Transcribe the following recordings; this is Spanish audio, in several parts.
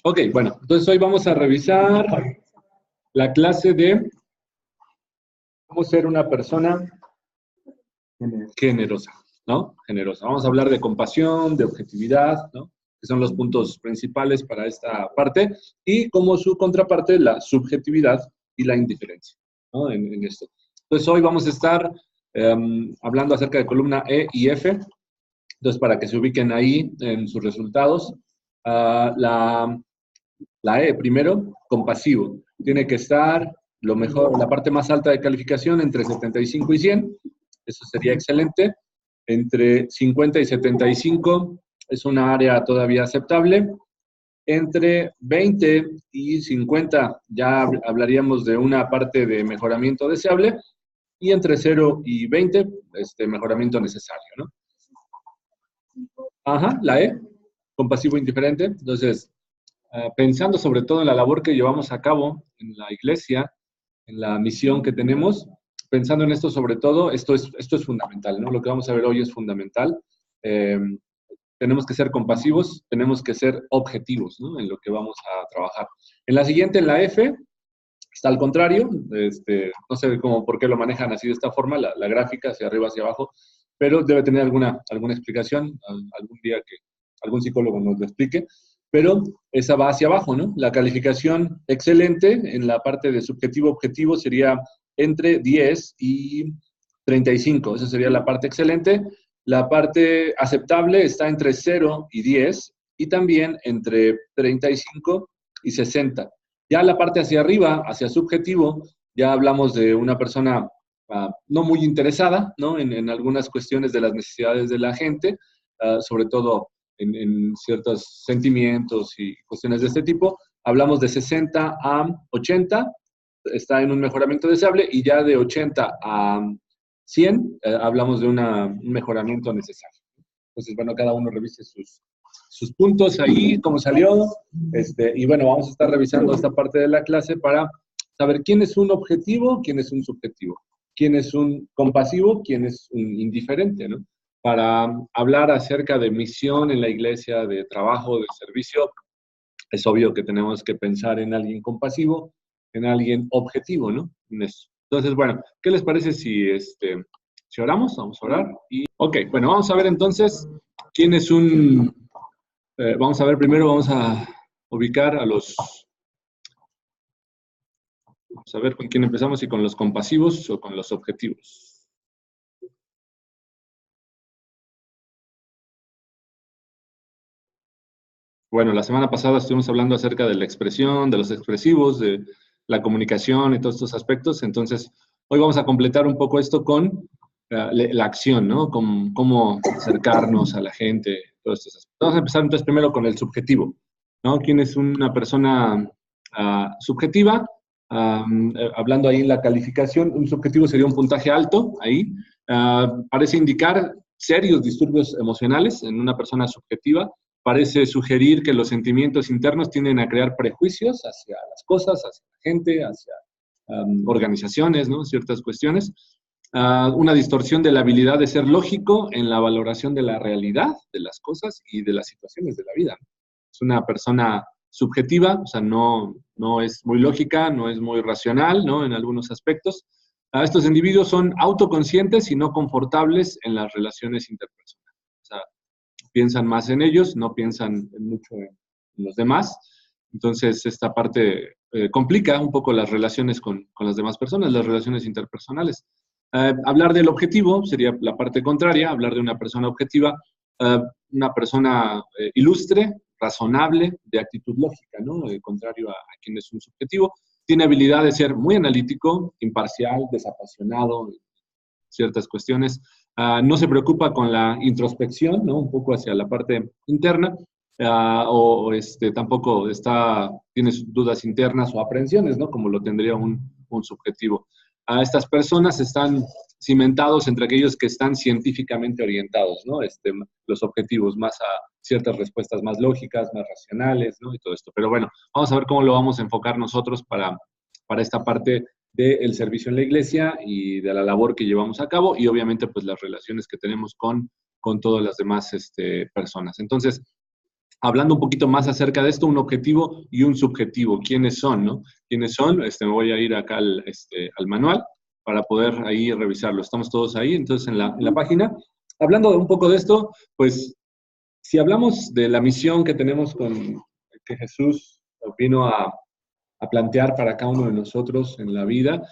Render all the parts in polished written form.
Ok, bueno, entonces hoy vamos a revisar la clase de cómo ser una persona generosa, ¿no? Generosa. Vamos a hablar de compasión, de objetividad, ¿no? Que son los puntos principales para esta parte, y como su contraparte, la subjetividad y la indiferencia, ¿no? En esto. Entonces hoy vamos a estar hablando acerca de columna E y F, entonces para que se ubiquen ahí en sus resultados. La E, primero, compasivo. Tiene que estar lo mejor, la parte más alta de calificación entre 75 y 100. Eso sería excelente. Entre 50 y 75 es una área todavía aceptable. Entre 20 y 50 ya hablaríamos de una parte de mejoramiento deseable. Y entre 0 y 20, mejoramiento necesario, ¿no? Ajá, la E, compasivo indiferente. Entonces, pensando sobre todo en la labor que llevamos a cabo en la iglesia, en la misión que tenemos, pensando en esto sobre todo, esto es fundamental, ¿no? Lo que vamos a ver hoy es fundamental. Eh, Tenemos que ser compasivos, tenemos que ser objetivos, ¿no? En lo que vamos a trabajar. En la siguiente, en la F, está al contrario, no sé cómo, por qué lo manejan así de esta forma, la gráfica hacia arriba, hacia abajo, pero debe tener alguna explicación, algún día que algún psicólogo nos lo explique, pero esa va hacia abajo, ¿no? La calificación excelente en la parte de subjetivo-objetivo sería entre 10 y 35, esa sería la parte excelente. La parte aceptable está entre 0 y 10 y también entre 35 y 60. Ya la parte hacia arriba, hacia subjetivo, ya hablamos de una persona no muy interesada, ¿no? En algunas cuestiones de las necesidades de la gente, sobre todo en ciertos sentimientos y cuestiones de este tipo. Hablamos de 60 a 80, está en un mejoramiento deseable, y ya de 80 a 100 hablamos de un mejoramiento necesario. Entonces, bueno, cada uno revise sus puntos ahí, cómo salió, y bueno, vamos a estar revisando esta parte de la clase para saber quién es un objetivo, quién es un subjetivo, quién es un compasivo, quién es un indiferente, ¿no? Para hablar acerca de misión en la iglesia, de trabajo, de servicio, es obvio que tenemos que pensar en alguien compasivo, en alguien objetivo, ¿no? En eso. Entonces, bueno, ¿qué les parece si oramos? Vamos a orar. Ok, bueno, vamos a ver entonces quién es vamos a ver primero, vamos a ubicar vamos a ver con quién empezamos, si con los compasivos o con los objetivos. Bueno, la semana pasada estuvimos hablando acerca de la expresión, de los expresivos, de la comunicación y todos estos aspectos. Entonces, hoy vamos a completar un poco esto con la acción, ¿no? Con cómo acercarnos a la gente, todos estos aspectos. Vamos a empezar entonces primero con el subjetivo, ¿no? ¿Quién es una persona subjetiva? Hablando ahí en la calificación, un subjetivo sería un puntaje alto, ahí. Parece indicar serios disturbios emocionales en una persona subjetiva. Parece sugerir que los sentimientos internos tienden a crear prejuicios hacia las cosas, hacia la gente, hacia organizaciones, ¿no? Ciertas cuestiones. Una distorsión de la habilidad de ser lógico en la valoración de la realidad de las cosas y de las situaciones de la vida. Es una persona subjetiva, o sea, no es muy lógica, no es muy racional, ¿no? En algunos aspectos. Estos individuos son autoconscientes y no confortables en las relaciones interpersonales. O sea, piensan más en ellos, no piensan mucho en los demás. Entonces, esta parte complica un poco las relaciones con las demás personas, las relaciones interpersonales. Hablar del objetivo sería la parte contraria, hablar de una persona objetiva, una persona ilustre, razonable, de actitud lógica, ¿no? Contrario a quien es un subjetivo. Tiene habilidad de ser muy analítico, imparcial, desapasionado, ciertas cuestiones. No se preocupa con la introspección, ¿no? Un poco hacia la parte interna, tampoco tiene dudas internas o aprensiones, ¿no? Como lo tendría un subjetivo. Estas personas están cimentados entre aquellos que están científicamente orientados, ¿no? Los objetivos más a ciertas respuestas más lógicas, más racionales, ¿no? Y todo esto. Pero bueno, vamos a ver cómo lo vamos a enfocar nosotros para esta parte del servicio en la iglesia y de la labor que llevamos a cabo, y obviamente pues las relaciones que tenemos con todas las demás personas. Entonces, hablando un poquito más acerca de esto, un objetivo y un subjetivo. ¿Quiénes son, no? ¿Quiénes son? Me voy a ir acá al manual para poder ahí revisarlo. Estamos todos ahí, entonces en la página. Hablando un poco de esto, pues si hablamos de la misión que tenemos que Jesús vino a plantear para cada uno de nosotros en la vida,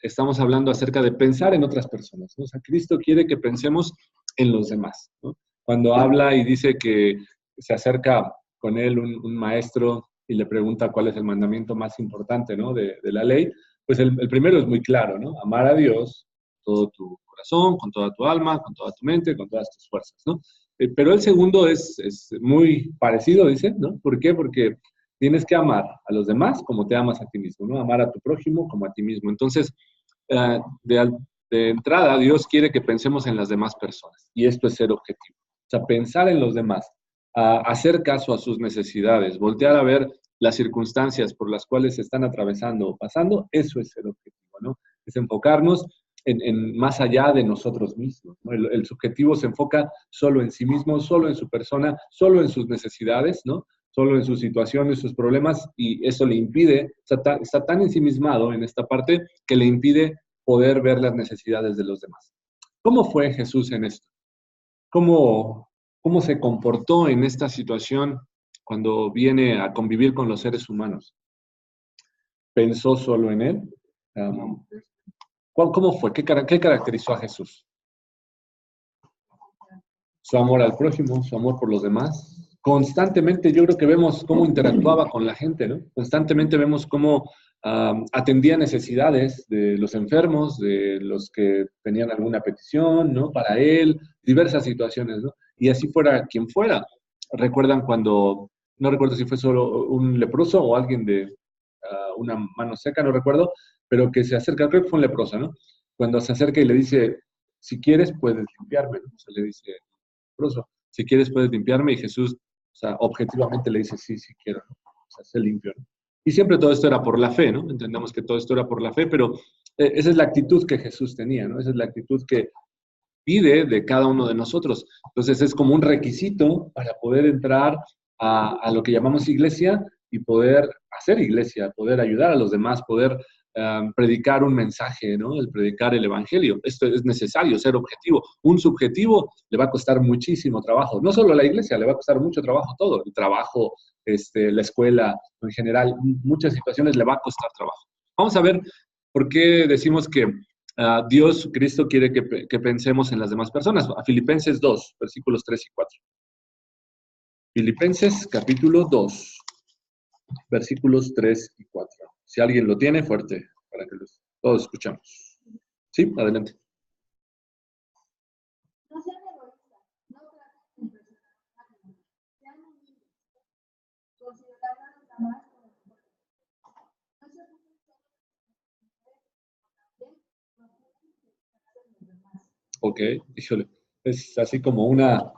estamos hablando acerca de pensar en otras personas, ¿no? O sea, Cristo quiere que pensemos en los demás, ¿no? Cuando habla y dice que se acerca con él un maestro y le pregunta cuál es el mandamiento más importante, ¿no? de la ley, pues el primero es muy claro, ¿no? Amar a Dios con todo tu corazón, con toda tu alma, con toda tu mente, con todas tus fuerzas, ¿no? Pero el segundo es muy parecido, dice, ¿no? ¿Por qué? Porque tienes que amar a los demás como te amas a ti mismo, ¿no? Amar a tu prójimo como a ti mismo. Entonces, eh, de, de entrada, Dios quiere que pensemos en las demás personas y esto es ser objetivo. O sea, pensar en los demás, hacer caso a sus necesidades, voltear a ver las circunstancias por las cuales se están atravesando o pasando, eso es ser objetivo, ¿no? Es enfocarnos en más allá de nosotros mismos, ¿no? El subjetivo se enfoca solo en sí mismo, solo en su persona, solo en sus necesidades, ¿no? Solo en sus situaciones, sus problemas, y eso le impide, está tan ensimismado en esta parte que le impide poder ver las necesidades de los demás. ¿Cómo fue Jesús en esto? ¿Cómo se comportó en esta situación cuando viene a convivir con los seres humanos? ¿Pensó solo en él? ¿Cómo fue? ¿Qué caracterizó a Jesús? Su amor al prójimo, su amor por los demás. Constantemente yo creo que vemos cómo interactuaba con la gente, ¿no? Constantemente vemos cómo atendía necesidades de los enfermos, de los que tenían alguna petición, ¿no? Para él, diversas situaciones, ¿no? Y así fuera quien fuera. Recuerdan cuando, no recuerdo si fue solo un leproso o alguien de una mano seca, no recuerdo, pero que se acerca, creo que fue un leproso, ¿no? Cuando se acerca y le dice, si quieres puedes limpiarme, ¿no? O sea, le dice, leproso, si quieres puedes limpiarme, y Jesús, o sea, objetivamente le dice, sí, sí quiero, ¿no? O sea, se limpio, ¿no? Y siempre todo esto era por la fe, ¿no? Entendemos que todo esto era por la fe, pero esa es la actitud que Jesús tenía, ¿no? Esa es la actitud que pide de cada uno de nosotros. Entonces es como un requisito para poder entrar a lo que llamamos iglesia y poder hacer iglesia, poder ayudar a los demás, poder predicar un mensaje, ¿no? El predicar el evangelio. Esto es necesario, ser objetivo. Un subjetivo le va a costar muchísimo trabajo. No solo a la iglesia, le va a costar mucho trabajo todo. El trabajo, la escuela, en general, muchas situaciones le va a costar trabajo. Vamos a ver por qué decimos que Dios, Cristo quiere que pensemos en las demás personas. A Filipenses 2, versículos 3 y 4. Filipenses capítulo 2, versículos 3 y 4. Si alguien lo tiene, fuerte, para que todos escuchamos. Sí, adelante. No sean egoístas, no traten de impresionar a nadie. Sean humildes, considerando a los demás como su propio. No se ocupen solo de los demás. Ok, híjole, es así como una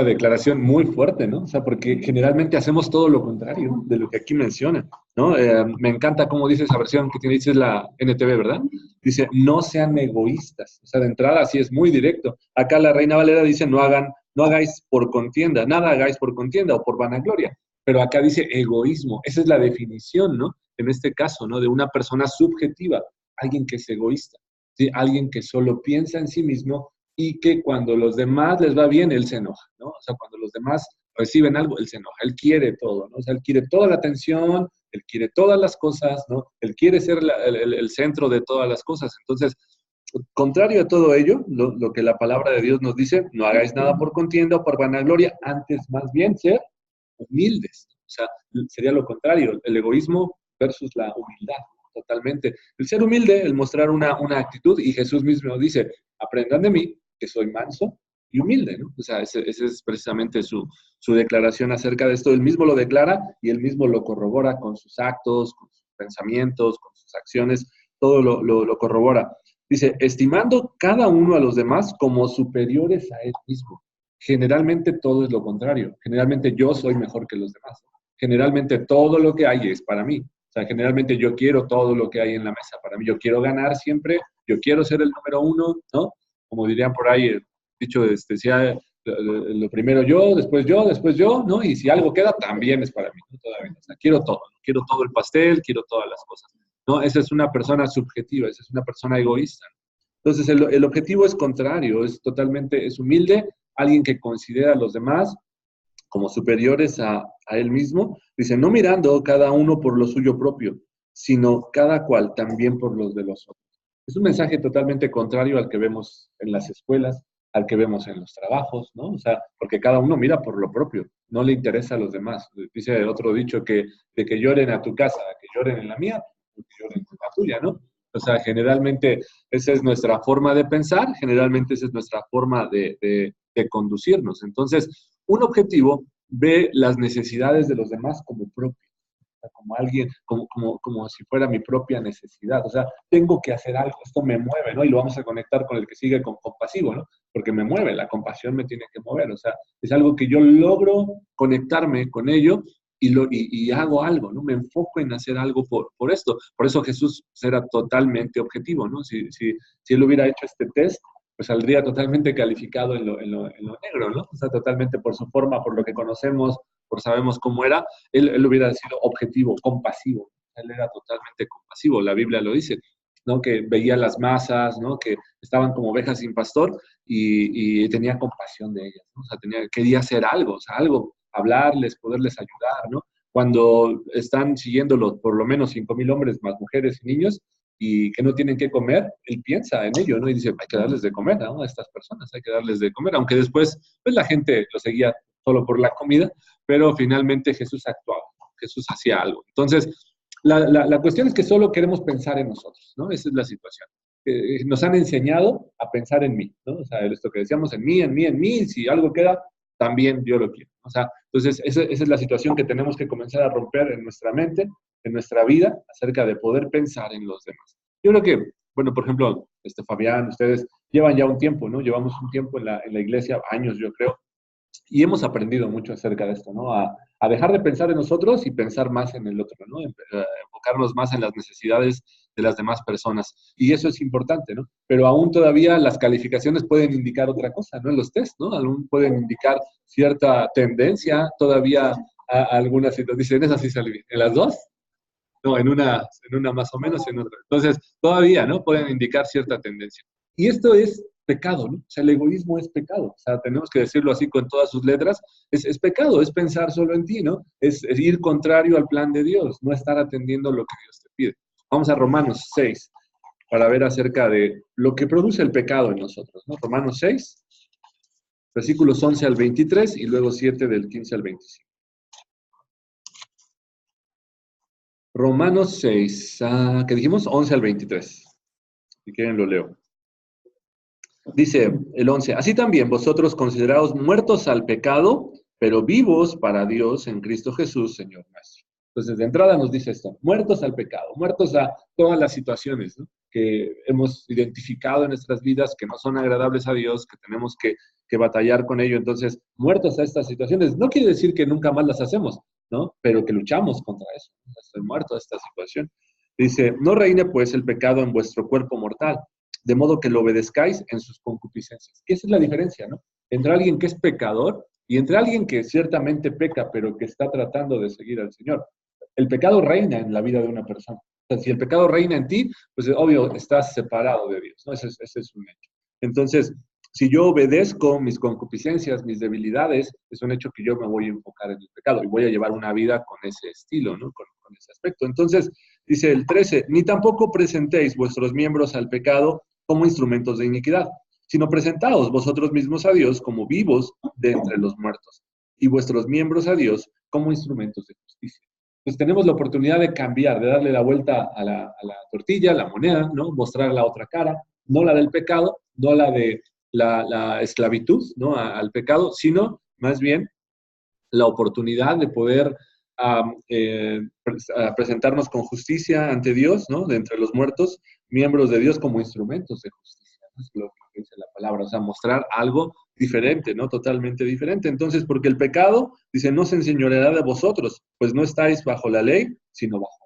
declaración muy fuerte, ¿no? O sea, porque generalmente hacemos todo lo contrario de lo que aquí menciona, ¿no? Me encanta cómo dice esa versión que tiene, dice la NTV, ¿verdad? Dice, no sean egoístas. O sea, de entrada así es muy directo. Acá la Reina Valera dice, no hagáis por contienda, nada hagáis por contienda o por vanagloria. Pero acá dice egoísmo. Esa es la definición, ¿no? En este caso, ¿no? De una persona subjetiva, alguien que es egoísta, ¿sí? Alguien que solo piensa en sí mismo y que cuando los demás les va bien, él se enoja, ¿no? O sea, cuando los demás reciben algo, él se enoja, él quiere todo, ¿no? O sea, él quiere toda la atención, él quiere todas las cosas, ¿no? Él quiere ser el centro de todas las cosas. Entonces, contrario a todo ello, lo que la palabra de Dios nos dice, no hagáis nada por contienda o por vanagloria, antes más bien ser humildes. O sea, sería lo contrario, el egoísmo versus la humildad, totalmente. El ser humilde, el mostrar una actitud, y Jesús mismo dice, aprendan de mí, que soy manso y humilde, ¿no? O sea, esa es precisamente su declaración acerca de esto. Él mismo lo declara y él mismo lo corrobora con sus actos, con sus pensamientos, con sus acciones, todo lo corrobora. Dice, estimando cada uno a los demás como superiores a él mismo. Generalmente todo es lo contrario. Generalmente yo soy mejor que los demás. Generalmente todo lo que hay es para mí. O sea, generalmente yo quiero todo lo que hay en la mesa para mí. Yo quiero ganar siempre, yo quiero ser el número uno, ¿no? Como dirían por ahí, dicho, lo primero yo, después yo, ¿no? Y si algo queda, también es para mí, ¿no? Todavía, o sea, quiero todo, ¿no? Quiero todo el pastel, quiero todas las cosas, ¿no? Esa es una persona subjetiva, esa es una persona egoísta. Entonces, el objetivo es contrario, es totalmente, es humilde, alguien que considera a los demás como superiores a él mismo, dice, no mirando cada uno por lo suyo propio, sino cada cual también por los de los otros. Es un mensaje totalmente contrario al que vemos en las escuelas, al que vemos en los trabajos, ¿no? O sea, porque cada uno mira por lo propio, no le interesa a los demás. Dice otro dicho que de que lloren a tu casa, que lloren en la mía, que lloren en la tuya, ¿no? O sea, generalmente esa es nuestra forma de pensar, generalmente esa es nuestra forma de conducirnos. Entonces, un objetivo ve las necesidades de los demás como propias, como alguien, como si fuera mi propia necesidad. O sea, tengo que hacer algo, esto me mueve, ¿no? Y lo vamos a conectar con el que sigue con compasivo, ¿no? Porque me mueve, la compasión me tiene que mover. O sea, es algo que yo logro conectarme con ello y hago algo, ¿no? Me enfoco en hacer algo por esto. Por eso Jesús era totalmente objetivo, ¿no? Si él hubiera hecho este test, pues saldría totalmente calificado en lo negro, ¿no? O sea, totalmente por su forma, por lo que conocemos, por sabemos cómo era, él hubiera sido objetivo, compasivo. Él era totalmente compasivo, la Biblia lo dice, ¿no? Que veía las masas, ¿no? Que estaban como ovejas sin pastor y tenía compasión de ellas, ¿no? O sea, quería hacer algo, o sea, algo, hablarles, poderles ayudar, ¿no? Cuando están siguiéndolo por lo menos 5,000 hombres, más mujeres y niños, y que no tienen que comer, él piensa en ello, ¿no? Y dice, hay que darles de comer, ¿no? A estas personas, hay que darles de comer, aunque después, pues la gente lo seguía solo por la comida, pero finalmente Jesús actuaba, Jesús hacía algo. Entonces, la cuestión es que solo queremos pensar en nosotros, ¿no? Esa es la situación. Nos han enseñado a pensar en mí, ¿no? O sea, esto que decíamos, en mí, y si algo queda, también yo lo quiero. O sea, entonces esa es la situación que tenemos que comenzar a romper en nuestra mente, en nuestra vida, acerca de poder pensar en los demás. Yo creo que, bueno, por ejemplo, Fabián, ustedes llevan ya un tiempo, ¿no? Llevamos un tiempo en la iglesia, años yo creo, y hemos aprendido mucho acerca de esto, ¿no? A dejar de pensar en nosotros y pensar más en el otro, ¿no? Enfocarnos más en las necesidades de las demás personas. Y eso es importante, ¿no? Pero aún todavía las calificaciones pueden indicar otra cosa, ¿no? En los test, ¿no? Aún pueden indicar cierta tendencia, todavía algunas situaciones. Dicen, esa sí salí bien. ¿En las dos? No, en una más o menos, en otra. Entonces, todavía, ¿no? Pueden indicar cierta tendencia. Y esto es pecado, ¿no? O sea, el egoísmo es pecado. O sea, tenemos que decirlo así con todas sus letras. Es pecado, es pensar solo en ti, ¿no? Es ir contrario al plan de Dios, no estar atendiendo lo que Dios te pide. Vamos a Romanos 6 para ver acerca de lo que produce el pecado en nosotros, ¿no? Romanos 6, versículos 11 al 23 y luego 7 del 15 al 25. Romanos 6, ¿qué dijimos? 11 al 23. Si quieren lo leo. Dice el 11, así también vosotros consideraos muertos al pecado, pero vivos para Dios en Cristo Jesús, Señor nuestro. Entonces, de entrada nos dice esto, muertos al pecado, muertos a todas las situaciones, ¿no? Que hemos identificado en nuestras vidas que no son agradables a Dios, que tenemos que batallar con ello. Entonces, muertos a estas situaciones, no quiere decir que nunca más las hacemos, ¿no? Pero que luchamos contra eso. Estoy muerto a esta situación. Dice, no reine pues el pecado en vuestro cuerpo mortal, de modo que lo obedezcáis en sus concupiscencias. Y esa es la diferencia, ¿no? Entre alguien que es pecador y entre alguien que ciertamente peca, pero que está tratando de seguir al Señor. El pecado reina en la vida de una persona. O sea, si el pecado reina en ti, pues obvio, estás separado de Dios, ¿no? Ese es un hecho. Entonces, si yo obedezco mis concupiscencias, mis debilidades, es un hecho que yo me voy a enfocar en el pecado y voy a llevar una vida con ese estilo, ¿no? Con ese aspecto. Entonces, dice el 13, ni tampoco presentéis vuestros miembros al pecado como instrumentos de iniquidad, sino presentaos vosotros mismos a Dios como vivos de entre los muertos y vuestros miembros a Dios como instrumentos de justicia. Pues tenemos la oportunidad de cambiar, de darle la vuelta a la tortilla, la moneda, ¿no? Mostrar la otra cara, no la del pecado, no la de la esclavitud, ¿no? Al pecado, sino más bien la oportunidad de poder presentarnos con justicia ante Dios, ¿no? De entre los muertos, miembros de Dios como instrumentos de justicia, ¿no? Es lo que dice la palabra, o sea, mostrar algo diferente, ¿no? Totalmente diferente. Entonces, porque el pecado, dice, no se enseñoreará de vosotros, pues no estáis bajo la ley, sino bajo.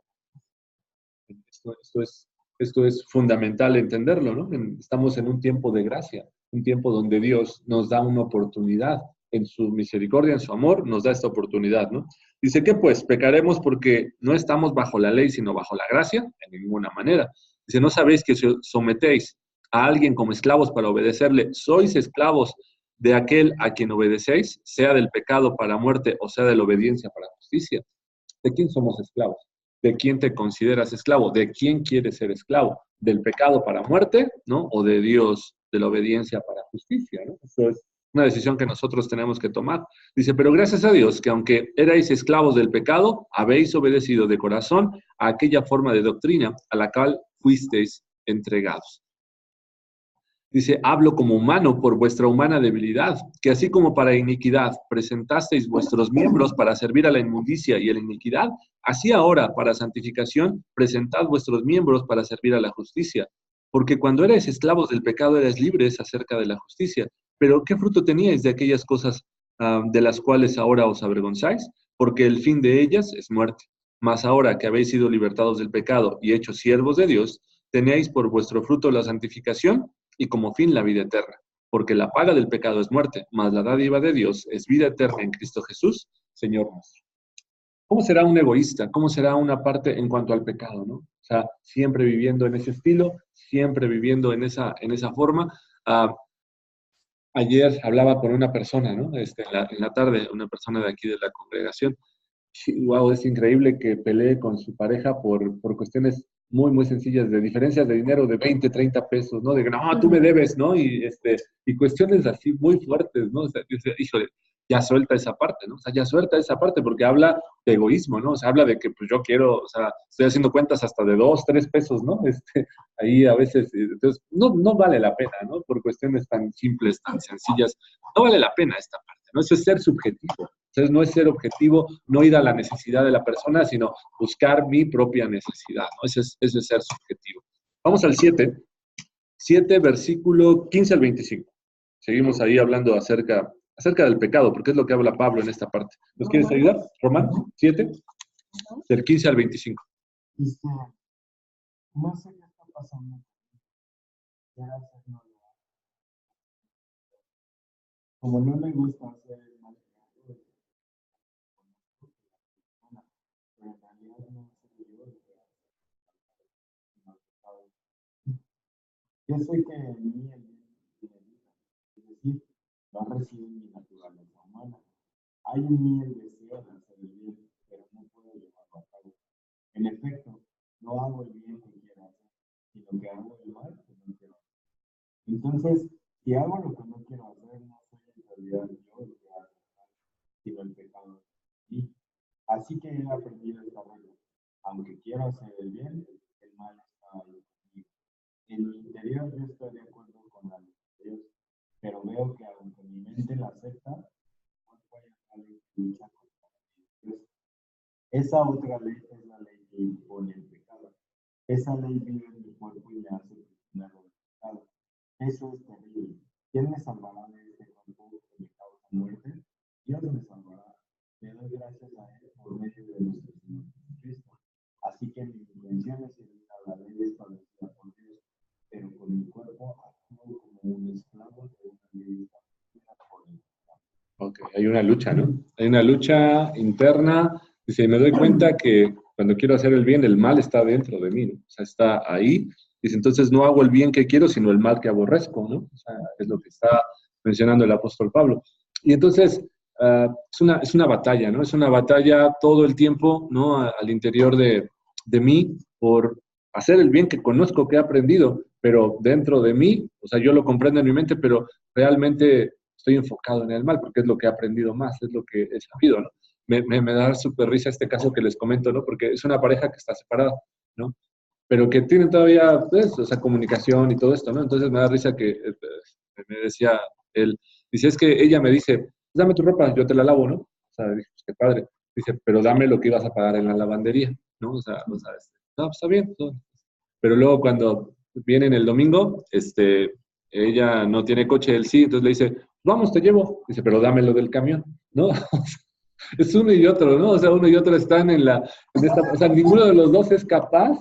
Esto es fundamental entenderlo, ¿no? Estamos en un tiempo de gracia. un tiempo donde Dios nos da una oportunidad en su misericordia, en su amor, nos da esta oportunidad, ¿no? Dice que pues pecaremos porque no estamos bajo la ley, sino bajo la gracia, en ninguna manera. Dice, ¿no sabéis que si os sometéis a alguien como esclavos para obedecerle, sois esclavos de aquel a quien obedecéis, sea del pecado para muerte o sea de la obediencia para justicia? ¿De quién somos esclavos? ¿De quién te consideras esclavo? ¿De quién quieres ser esclavo? ¿Del pecado para muerte, ¿no? ¿O de Dios, de la obediencia para justicia, ¿no? Eso es una decisión que nosotros tenemos que tomar. Dice, pero gracias a Dios que aunque erais esclavos del pecado, habéis obedecido de corazón a aquella forma de doctrina a la cual fuisteis entregados. Dice, hablo como humano por vuestra humana debilidad, que así como para iniquidad presentasteis vuestros miembros para servir a la inmundicia y a la iniquidad, así ahora para santificación presentad vuestros miembros para servir a la justicia. Porque cuando erais esclavos del pecado erais libres acerca de la justicia. Pero ¿qué fruto teníais de aquellas cosas de las cuales ahora os avergonzáis? Porque el fin de ellas es muerte. Mas ahora que habéis sido libertados del pecado y hechos siervos de Dios, tenéis por vuestro fruto la santificación y como fin la vida eterna. Porque la paga del pecado es muerte, mas la dádiva de Dios es vida eterna en Cristo Jesús, Señor nuestro. ¿Cómo será un egoísta? ¿Cómo será una parte en cuanto al pecado, ¿no? O sea, siempre viviendo en ese estilo, siempre viviendo en esa forma. Ayer hablaba con una persona, ¿no? En la tarde, una persona de aquí de la congregación. Wow, es increíble que pelee con su pareja por cuestiones muy, muy sencillas, de diferencias de dinero de 20, 30 pesos, ¿no? De que, no, tú me debes, ¿no? Y cuestiones así muy fuertes, ¿no? O sea, híjole, ya suelta esa parte, ¿no? O sea, ya suelta esa parte porque habla de egoísmo, ¿no? O sea, habla de que, pues yo quiero, o sea, estoy haciendo cuentas hasta de 2, 3 pesos, ¿no? Ahí a veces, entonces, no vale la pena, ¿no? Por cuestiones tan simples, tan sencillas, no vale la pena esta parte, ¿no? Eso es ser subjetivo. Entonces, no es ser objetivo, no ir a la necesidad de la persona, sino buscar mi propia necesidad, ¿no? Ese es ser subjetivo. Vamos al 7, versículo 15 al 25. Seguimos ahí hablando acerca del pecado, porque es lo que habla Pablo en esta parte. ¿Nos quieres ayudar? Román, 7, del 15 al 25. Dice, no sé qué está pasando. Como no me gusta hacer el mal, pero en realidad no soy yo el que hace el mal. Yo sé que en mí el bien tiene vida, es decir, lo recibe en mi naturaleza humana. Hay en mí el deseo de hacer el bien, pero no puedo llevarlo a cabo. En efecto, no hago el bien que quiero hacer, sino que hago el mal que no quiero hacer. Entonces, si hago lo que no quiero hacer, no soy en realidad yo el que hace el mal, sino el pecado. Y así que he aprendido esta regla. Aunque quiero hacer el bien, el mal está ahí conmigo. En mi interior yo estoy de acuerdo con la ley de Dios, pero veo que aunque mi mente la acepta, no puede estar en lucha contra la ley de Dios. Esa otra ley es la ley que impone el pecado. Esa ley vive en mi cuerpo y me hace prisionero del pecado. Eso es terrible. ¿Quién me salvará de este cuerpo que me causa muerte? Dios me salvará. Le doy gracias a Él por medio de nuestro Señor Jesucristo. Así que mi intención es seguir a la ley establecida por Dios, pero con mi cuerpo actúo como un esclavo de una ley establecida por el pecado. Ok, hay una lucha, ¿no? Hay una lucha interna. Dice, me doy cuenta que cuando quiero hacer el bien, el mal está dentro de mí, ¿no? O sea, está ahí. Dice, entonces no hago el bien que quiero, sino el mal que aborrezco, ¿no? O sea, es lo que está mencionando el apóstol Pablo. Y entonces, es una batalla, ¿no? Es una batalla todo el tiempo, ¿no? Al interior de mí por hacer el bien que conozco, que he aprendido, pero dentro de mí, o sea, yo lo comprendo en mi mente, pero realmente estoy enfocado en el mal, porque es lo que he aprendido más, es lo que he sabido, ¿no? Me da súper risa este caso que les comento, ¿no? Porque es una pareja que está separada, ¿no? Pero que tienen todavía, pues, o sea, comunicación y todo esto, ¿no? Entonces me da risa que me decía él, dice, es que ella me dice, dame tu ropa, yo te la lavo, ¿no? O sea, dije, pues, qué padre. Dice, pero dame lo que ibas a pagar en la lavandería, ¿no? O sea, no, pues, está bien. ¿No? Pero luego cuando vienen el domingo, ella no tiene coche, él sí, entonces le dice, vamos, te llevo. Dice, pero dame lo del camión, ¿no? Es uno y otro, ¿no? O sea, uno y otro están en esta, o sea, ninguno de los dos es capaz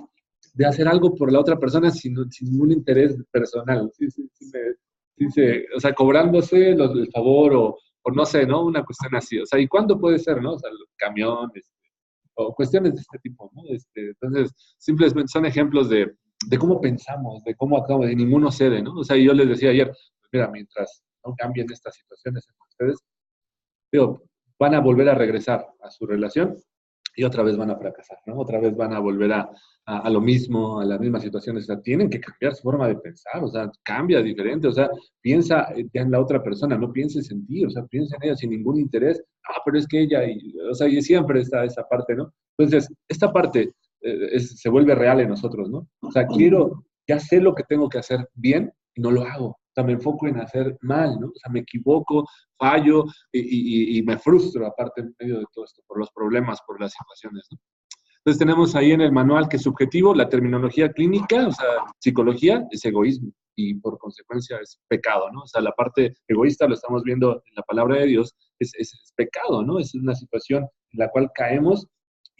de hacer algo por la otra persona sin ningún interés personal. Sí dice, o sea, cobrándose el favor o no sé, ¿no? Una cuestión así. O sea, ¿y cuándo puede ser, no? O sea, los camiones o cuestiones de este tipo, ¿no? Entonces, simplemente son ejemplos de cómo pensamos, de cómo actuamos, y ninguno cede, ¿no? O sea, yo les decía ayer, pues mira, mientras no cambien estas situaciones entre ustedes, digo, van a volver a regresar a su relación y otra vez van a fracasar, ¿no? Otra vez van a volver a lo mismo, a las mismas situaciones. O sea, tienen que cambiar su forma de pensar, o sea, cambia diferente, o sea, piensa ya en la otra persona, no pienses en ti, o sea, piensa en ella sin ningún interés. Ah, pero es que ella, o sea, y siempre está esa parte, ¿no? Entonces, esta parte se vuelve real en nosotros, ¿no? O sea, ya sé lo que tengo que hacer bien y no lo hago. O sea, me enfoco en hacer mal, ¿no? O sea, me equivoco, fallo y me frustro aparte en medio de todo esto, por los problemas, por las situaciones, ¿no? Entonces tenemos ahí en el manual que es subjetivo, la terminología clínica, o sea, psicología, es egoísmo y por consecuencia es pecado, ¿no? O sea, la parte egoísta lo estamos viendo en la palabra de Dios, es pecado, ¿no? Es una situación en la cual caemos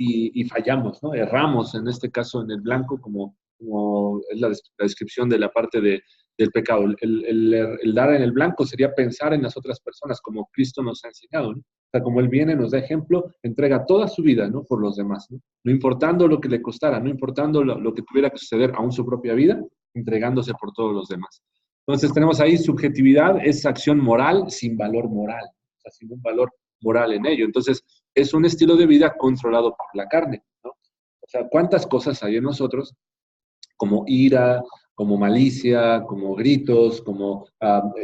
y fallamos, ¿no? Erramos, en este caso en el blanco, como es la descripción de la parte del pecado. El dar en el blanco sería pensar en las otras personas, como Cristo nos ha enseñado, ¿no? O sea, como Él viene, nos da ejemplo, entrega toda su vida, ¿no? Por los demás, ¿no? No importando lo que le costara, no importando lo que tuviera que suceder, aún su propia vida, entregándose por todos los demás. Entonces tenemos ahí subjetividad, es acción moral sin valor moral, o sea, sin un valor moral en ello. Entonces es un estilo de vida controlado por la carne, ¿no? O sea, ¿cuántas cosas hay en nosotros como ira, como malicia, como gritos, como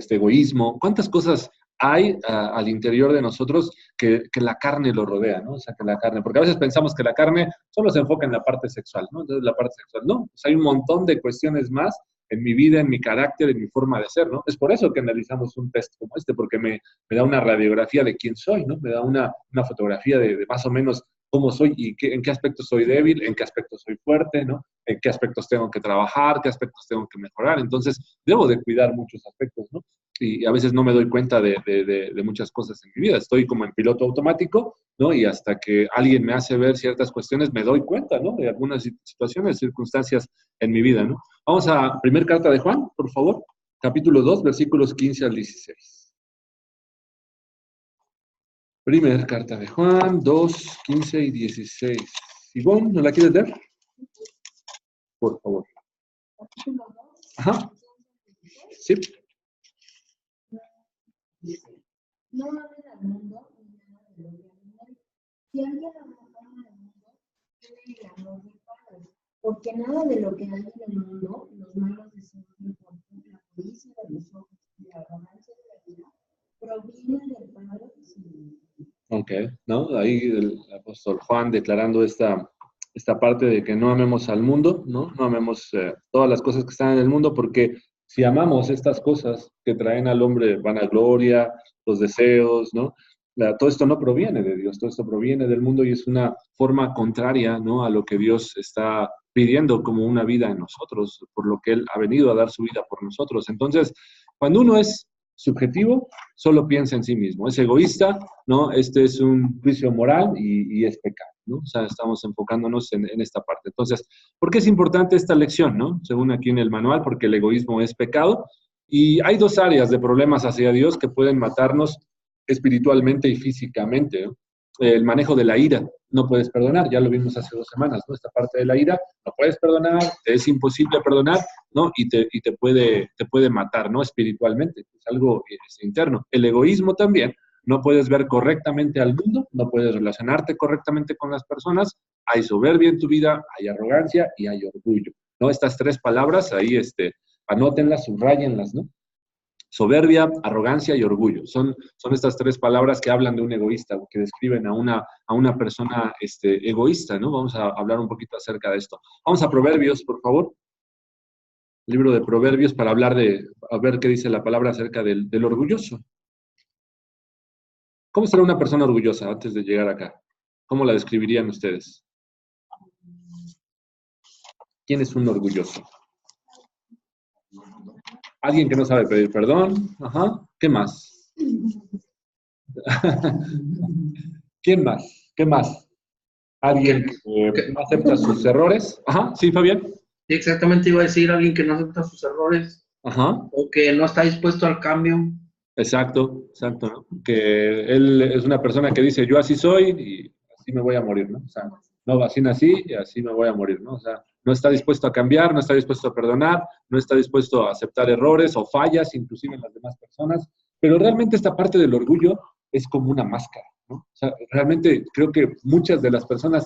egoísmo? ¿Cuántas cosas hay al interior de nosotros que la carne lo rodea, ¿no? O sea, que la carne, porque a veces pensamos que la carne solo se enfoca en la parte sexual, ¿no? Entonces la parte sexual, no, o sea, hay un montón de cuestiones más en mi vida, en mi carácter, en mi forma de ser, ¿no? Es por eso que analizamos un test como este, porque me da una radiografía de quién soy, ¿no? Me da una fotografía de más o menos cómo soy y en qué aspectos soy débil, en qué aspectos soy fuerte, ¿no? En qué aspectos tengo que trabajar, qué aspectos tengo que mejorar. Entonces, debo de cuidar muchos aspectos, ¿no? Y a veces no me doy cuenta de muchas cosas en mi vida. Estoy como en piloto automático, ¿no? Y hasta que alguien me hace ver ciertas cuestiones, me doy cuenta, ¿no? De algunas situaciones, circunstancias en mi vida, ¿no? Vamos a primer carta de Juan, por favor, capítulo 2, versículos 15 al 16. Primer carta de Juan, 2, 15 y 16. Ivonne, ¿no la quieres leer? Por favor. Ajá. Sí. No amen al mundo ni nada de lo que hay. Si alguien ama al mundo, tiene el amor del Padre. Porque nada de lo que hay en el mundo, los malos deseos del cuerpo, la codicia de los ojos y la arrogancia de la vida, provienen del Padre. Ok, ¿no? Ahí el apóstol Juan declarando esta parte de que no amemos al mundo, ¿no? No amemos todas las cosas que están en el mundo, porque si amamos estas cosas que traen al hombre vanagloria, los deseos, ¿no? Todo esto no proviene de Dios, todo esto proviene del mundo y es una forma contraria, ¿no? A lo que Dios está pidiendo como una vida en nosotros, por lo que Él ha venido a dar su vida por nosotros. Entonces, cuando uno es subjetivo, solo piensa en sí mismo, es egoísta, ¿no? Este es un juicio moral y es pecado, ¿no? O sea, estamos enfocándonos en esta parte. Entonces, ¿por qué es importante esta lección, no? Según aquí en el manual, porque el egoísmo es pecado y hay dos áreas de problemas hacia Dios que pueden matarnos espiritualmente y físicamente, ¿no? El manejo de la ira, no puedes perdonar, ya lo vimos hace 2 semanas, ¿no? Esta parte de la ira, no puedes perdonar, te es imposible perdonar, ¿no? Y te puede matar, ¿no? Espiritualmente, es algo interno. El egoísmo también, no puedes ver correctamente al mundo, no puedes relacionarte correctamente con las personas, hay soberbia en tu vida, hay arrogancia y hay orgullo, ¿no? Estas tres palabras ahí, anótenlas, subrayenlas, ¿no? Soberbia, arrogancia y orgullo. Son estas tres palabras que hablan de un egoísta, que describen a una persona egoísta, ¿no? Vamos a hablar un poquito acerca de esto. Vamos a Proverbios, por favor. Libro de Proverbios para hablar a ver qué dice la palabra acerca del orgulloso. ¿Cómo será una persona orgullosa antes de llegar acá? ¿Cómo la describirían ustedes? ¿Quién es un orgulloso? Alguien que no sabe pedir perdón. Ajá. ¿Qué más? ¿Quién más? ¿Qué más? ¿Alguien que no acepta sus errores? Ajá. Sí, Fabián. Exactamente, iba a decir alguien que no acepta sus errores. Ajá. o que no está dispuesto al cambio. Exacto, exacto, ¿no? Que él es una persona que dice, yo así soy y así me voy a morir, ¿no? O sea, no, así nací y así me voy a morir, ¿no? O sea, no está dispuesto a cambiar, no está dispuesto a perdonar, no está dispuesto a aceptar errores o fallas, inclusive en las demás personas, pero realmente esta parte del orgullo es como una máscara, ¿no? O sea, realmente creo que muchas de las personas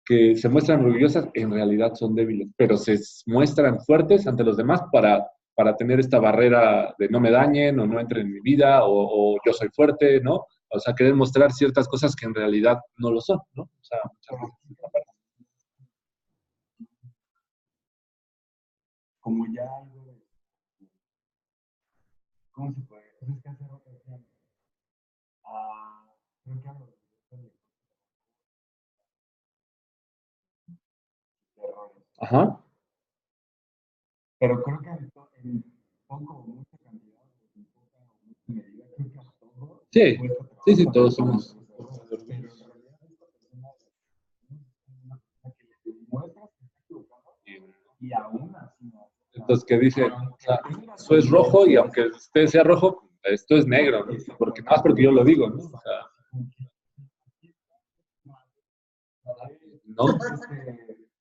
que se muestran orgullosas en realidad son débiles, pero se muestran fuertes ante los demás para tener esta barrera de no me dañen o no entren en mi vida o yo soy fuerte, ¿no? O sea, querer mostrar ciertas cosas que en realidad no lo son, ¿no? O sea, muchas veces esta parte. Como ya algo de, ¿cómo se puede? Pues es que hace rato decían, creo que hablo de errores. Ajá. Pero creo que en poco o mucha cantidad, en poca o mucha medida, creo que a todos Sí, cuesta sí, sí, trabajo todos aceptar somos. nuestros errores. Pero en realidad esta persona es una persona que le demuestras que está equivocado y aún así no. Entonces, que dice, o sea, esto es rojo y aunque usted sea rojo, esto es negro, ¿no? Porque nada más porque yo lo digo, ¿no? O sea, ¿no?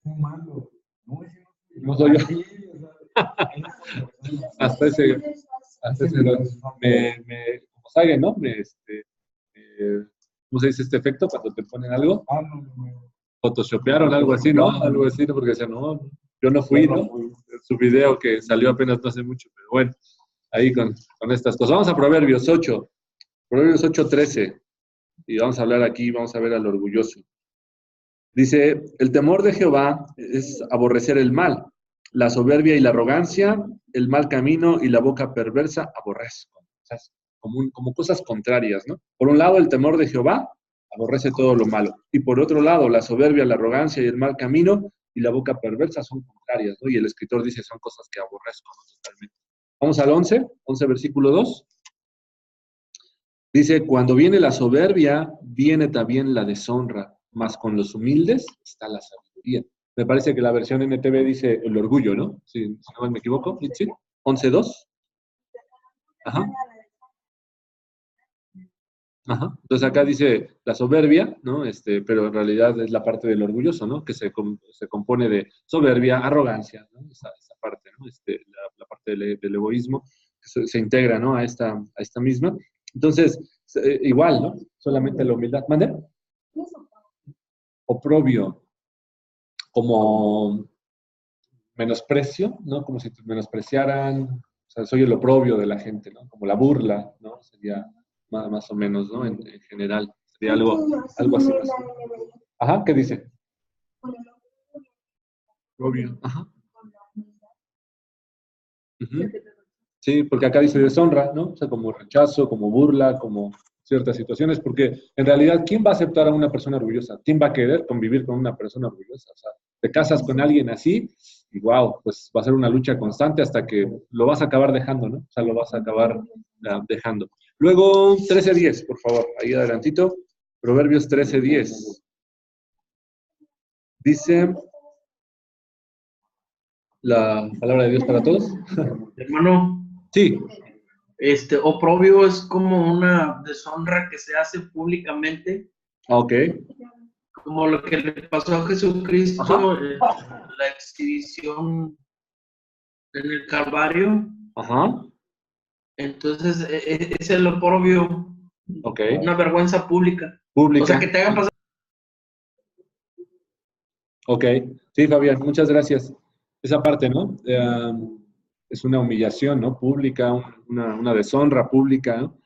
Fumando. No, ese No soy yo. así, o sea, Hasta ese como sabe, ¿no? ¿Cómo se dice este efecto cuando te ponen algo? no. Photoshopearon algo así, ¿no? Algo así, ¿no? Porque decían, no, yo no fui, ¿no? Su video que salió apenas no hace mucho, pero bueno, ahí con estas cosas. Vamos a Proverbios 8, Proverbios 8:13, y vamos a hablar aquí, vamos a ver al orgulloso. Dice, el temor de Jehová es aborrecer el mal, la soberbia y la arrogancia, el mal camino y la boca perversa aborrezco. O sea, como cosas contrarias, ¿no? Por un lado, el temor de Jehová aborrece todo lo malo. Y por otro lado, la soberbia, la arrogancia y el mal camino y la boca perversa son contrarias, ¿no? Y el escritor dice, son cosas que aborrezco, ¿no? Totalmente. Vamos al 11 versículo 2. Dice, cuando viene la soberbia, viene también la deshonra, mas con los humildes está la sabiduría. Me parece que la versión NTV dice el orgullo, ¿no? Si no me equivoco, ¿sí? 11:2. Ajá. Ajá. Entonces acá dice la soberbia, ¿no? Pero en realidad es la parte del orgulloso, ¿no? Que se compone de soberbia, arrogancia, ¿no? Esa parte, ¿no? La parte del egoísmo que se integra, ¿no? A esta misma. Entonces, igual, ¿no? Solamente la humildad. ¿Mande? Oprobio, como menosprecio, ¿no? Como si te menospreciaran, o sea, soy el oprobio de la gente, ¿no? Como la burla, ¿no? Sería más o menos, ¿no? En general, sería algo así. Ajá, ¿qué dice? Oprobio, ajá. Ujú. Sí, porque acá dice deshonra, ¿no? O sea, como rechazo, como burla, como ciertas situaciones, porque en realidad, ¿quién va a aceptar a una persona orgullosa? ¿Quién va a querer convivir con una persona orgullosa? O sea, te casas con alguien así y wow, pues va a ser una lucha constante hasta que lo vas a acabar dejando, ¿no? O sea, lo vas a acabar dejando. Luego, 13:10, por favor, ahí adelantito, Proverbios 13:10. Dice la palabra de Dios para todos. Hermano, Sí, oprobio es como una deshonra que se hace públicamente, ok. como lo que le pasó a Jesucristo en la exhibición en el Calvario. Ajá, Entonces, es el oprobio, ok. una vergüenza pública. Pública. O sea, que te hagan pasar. Ok, sí, Fabián, muchas gracias. Esa parte, ¿no? Es una humillación, ¿no? Pública, una deshonra pública, ¿no?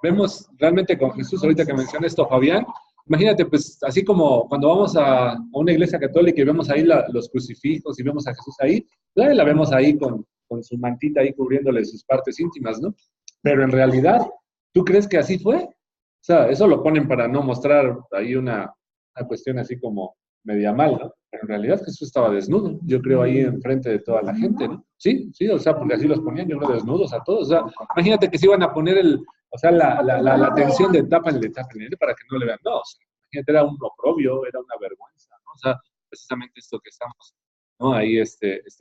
Vemos realmente con Jesús, ahorita que menciona esto, Fabián, imagínate, pues, así como cuando vamos a una iglesia católica y vemos ahí los crucifijos y vemos a Jesús ahí, la vemos ahí con su mantita ahí cubriéndole sus partes íntimas, ¿no? Pero en realidad, ¿tú crees que así fue? O sea, eso lo ponen para no mostrar ahí una cuestión así como media mal, ¿no? Pero en realidad Jesús estaba desnudo, yo creo, ahí enfrente de toda la gente, ¿no? Sí, sí, o sea, porque así los ponían, yo creo, desnudos a todos. O sea, imagínate que se iban a poner la tensión de tápenle para que no le vean. No, o sea, imagínate, era un oprobio, era una vergüenza, ¿no? O sea, precisamente esto que estamos ¿no? Ahí